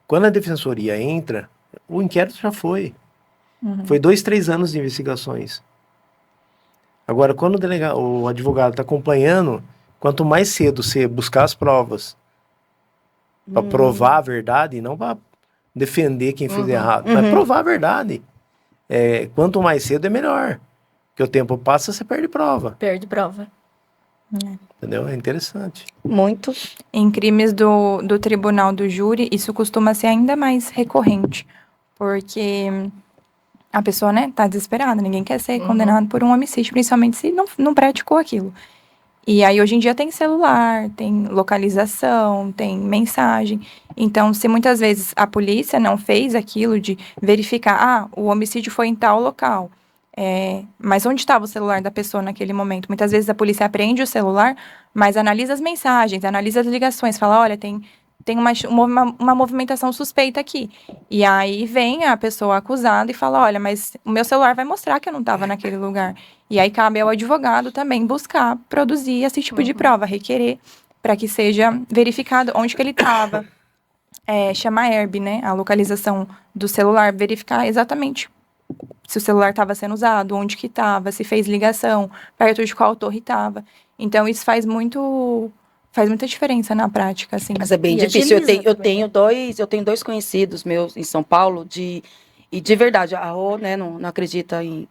quando a defensoria entra, o inquérito já foi. Foi 2, 3 anos de investigações. Agora, quando o advogado está acompanhando, quanto mais cedo você buscar as provas para provar a verdade, e não para defender quem fez errado, mas provar a verdade. Quanto mais cedo é melhor. Porque o tempo passa, você perde prova. Perde prova. Entendeu? É interessante. Muito. Em crimes do tribunal do júri, isso costuma ser ainda mais recorrente, porque a pessoa, né, tá desesperada, ninguém quer ser condenado por um homicídio, principalmente se não praticou aquilo. E aí, hoje em dia, tem celular, tem localização, tem mensagem. Então, se muitas vezes a polícia não fez aquilo de verificar, o homicídio foi em tal local, mas onde estava o celular da pessoa naquele momento? Muitas vezes a polícia apreende o celular, mas analisa as mensagens, analisa as ligações, fala, olha, tem uma movimentação suspeita aqui. E aí vem a pessoa acusada e fala, olha, mas o meu celular vai mostrar que eu não estava naquele lugar. E aí cabe ao advogado também buscar, produzir esse tipo de prova, requerer, para que seja verificado onde que ele estava. Chamar a Herb, né, a localização do celular, verificar exatamente se o celular estava sendo usado, onde que estava, se fez ligação, perto de qual torre estava. Então, isso faz muita diferença na prática, assim. Mas é bem difícil. Eu tenho dois conhecidos meus em São Paulo e de verdade, a Rô, né, não acredita em...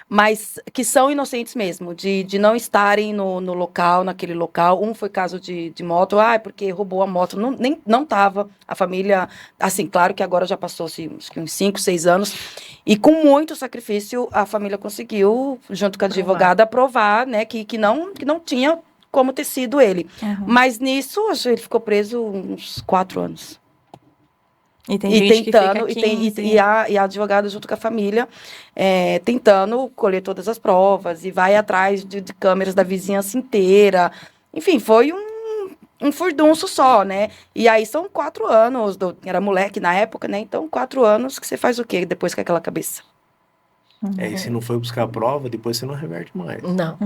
Mas que são inocentes mesmo, de não estarem no local, naquele local. Um foi caso de moto, porque roubou a moto, não tava. A família, assim, claro que agora já passou-se acho que uns 5, 6 anos, e com muito sacrifício a família conseguiu, junto com a advogada, provar, né, que não tinha como ter sido ele. Mas nisso, acho que ele ficou preso uns 4 anos. E tem gente tentando, que fica 15. e a advogada junto com a família tentando colher todas as provas e vai atrás de câmeras da vizinhança inteira. Enfim, foi um furdunço só, né? E aí são 4 anos, era moleque na época, né? Então 4 anos que você faz o quê depois com aquela cabeça? E se não foi buscar a prova, depois você não reverte mais. Não.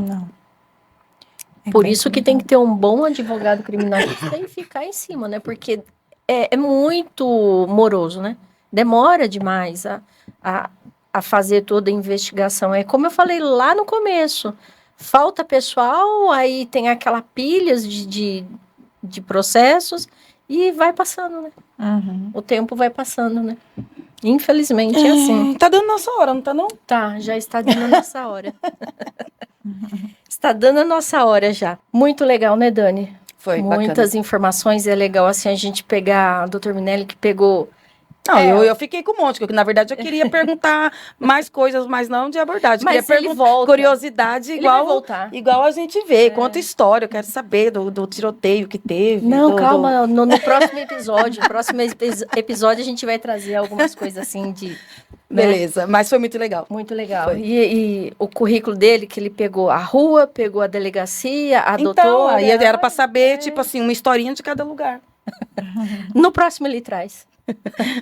É Por isso que tem que ter um bom advogado criminalista e ficar em cima, né? Porque é muito moroso, né? Demora demais a fazer toda a investigação. É como eu falei lá no começo. Falta pessoal, aí tem aquela pilha de processos e vai passando, né? O tempo vai passando, né? Infelizmente é assim. Tá dando nossa hora, não tá não? Tá, já está dando a nossa hora. Está dando a nossa hora já. Muito legal, né, Dani? Foi Muitas bacana. informações, é legal assim a gente pegar, a Dr. Minelli que pegou... Não, eu fiquei com um monte, porque na verdade eu queria perguntar mais coisas, mas não de abordagem. Mas queria ele volta. Curiosidade Ele vai igual, voltar. igual a gente vê, conta história, eu quero saber do tiroteio que teve. Não, calma, no próximo episódio, episódio a gente vai trazer algumas coisas assim de... Beleza, mas foi muito legal. Muito legal. Foi. E o currículo dele, que ele pegou a rua, pegou a delegacia, a Então, doutora... aí era para saber, tipo assim, uma historinha de cada lugar. No próximo ele traz.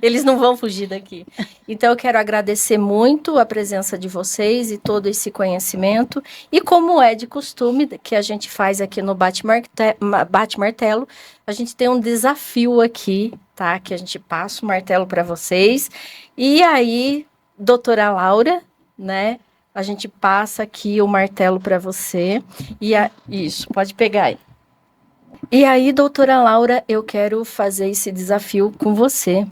Eles não vão fugir daqui. Então, eu quero agradecer muito a presença de vocês e todo esse conhecimento. E como é de costume, que a gente faz aqui no Bate-Martelo, a gente tem um desafio aqui, tá? Que a gente passa o martelo para vocês. E aí, doutora Laura, né? A gente passa aqui o martelo para você. Isso, pode pegar aí. E aí, doutora Laura, eu quero fazer esse desafio com você.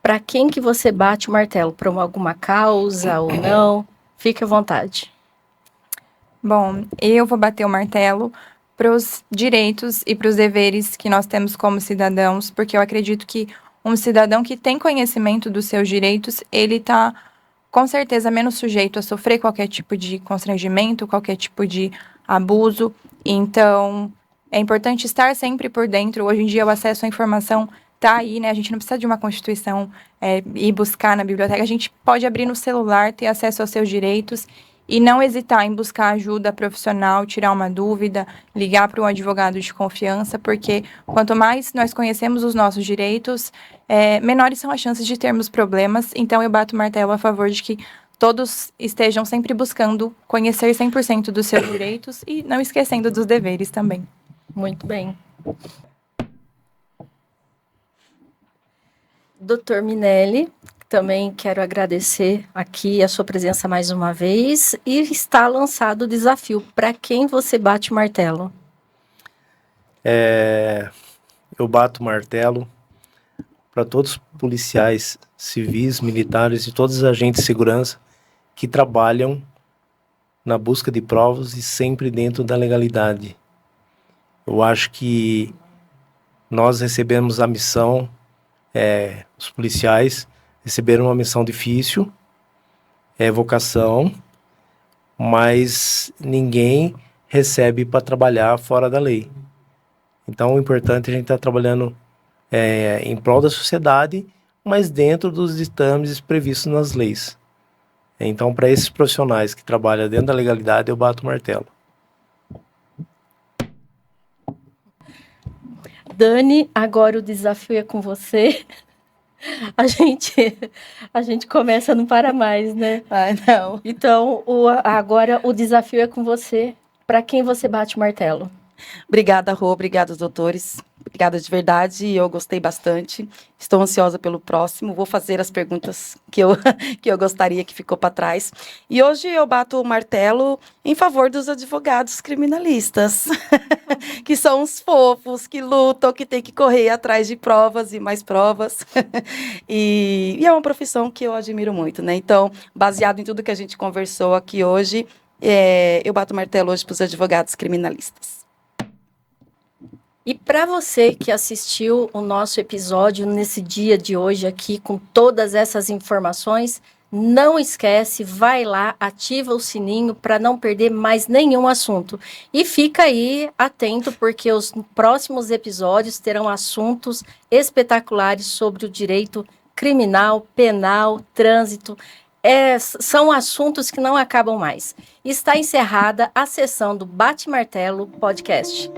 Para quem que você bate o martelo? Para alguma causa ou não? Fique à vontade. Bom, eu vou bater o martelo para os direitos e para os deveres que nós temos como cidadãos, porque eu acredito que um cidadão que tem conhecimento dos seus direitos, ele está, com certeza, menos sujeito a sofrer qualquer tipo de constrangimento, qualquer tipo de abuso. Então... é importante estar sempre por dentro. Hoje em dia, o acesso à informação está aí, né? A gente não precisa de uma Constituição, ir buscar na biblioteca. A gente pode abrir no celular, ter acesso aos seus direitos e não hesitar em buscar ajuda profissional, tirar uma dúvida, ligar para um advogado de confiança, porque quanto mais nós conhecemos os nossos direitos, menores são as chances de termos problemas. Então, eu bato o martelo a favor de que todos estejam sempre buscando conhecer 100% dos seus direitos e não esquecendo dos deveres também. Muito bem. Doutor Minelli, Também quero agradecer aqui a sua presença mais uma vez e está lançado o desafio. Para quem você bate o martelo? Eu bato o martelo para todos os policiais civis, militares e todos os agentes de segurança que trabalham na busca de provas e sempre dentro da legalidade. Eu acho que nós recebemos a missão, os policiais receberam uma missão difícil, vocação, mas ninguém recebe para trabalhar fora da lei. Então, o importante é a gente estar trabalhando em prol da sociedade, mas dentro dos ditames previstos nas leis. Então, para esses profissionais que trabalham dentro da legalidade, eu bato o martelo. Dani, agora o desafio é com você. A gente começa, não para mais, né? Ai, não. Então, agora o desafio é com você. Para quem você bate o martelo? Obrigada, Rô. Obrigada, doutores. Obrigada de verdade. Eu gostei bastante. Estou ansiosa pelo próximo. Vou fazer as perguntas que eu gostaria, que ficou para trás. E hoje eu bato o martelo em favor dos advogados criminalistas, que são os fofos, que lutam, que tem que correr atrás de provas e mais provas. E é uma profissão que eu admiro muito, né? Então, baseado em tudo que a gente conversou aqui hoje, eu bato o martelo hoje para os advogados criminalistas. E para você que assistiu o nosso episódio nesse dia de hoje aqui com todas essas informações, não esquece, vai lá, ativa o sininho para não perder mais nenhum assunto. E fica aí atento porque os próximos episódios terão assuntos espetaculares sobre o direito criminal, penal, trânsito. São assuntos que não acabam mais. Está encerrada a sessão do Bate Martelo Podcast.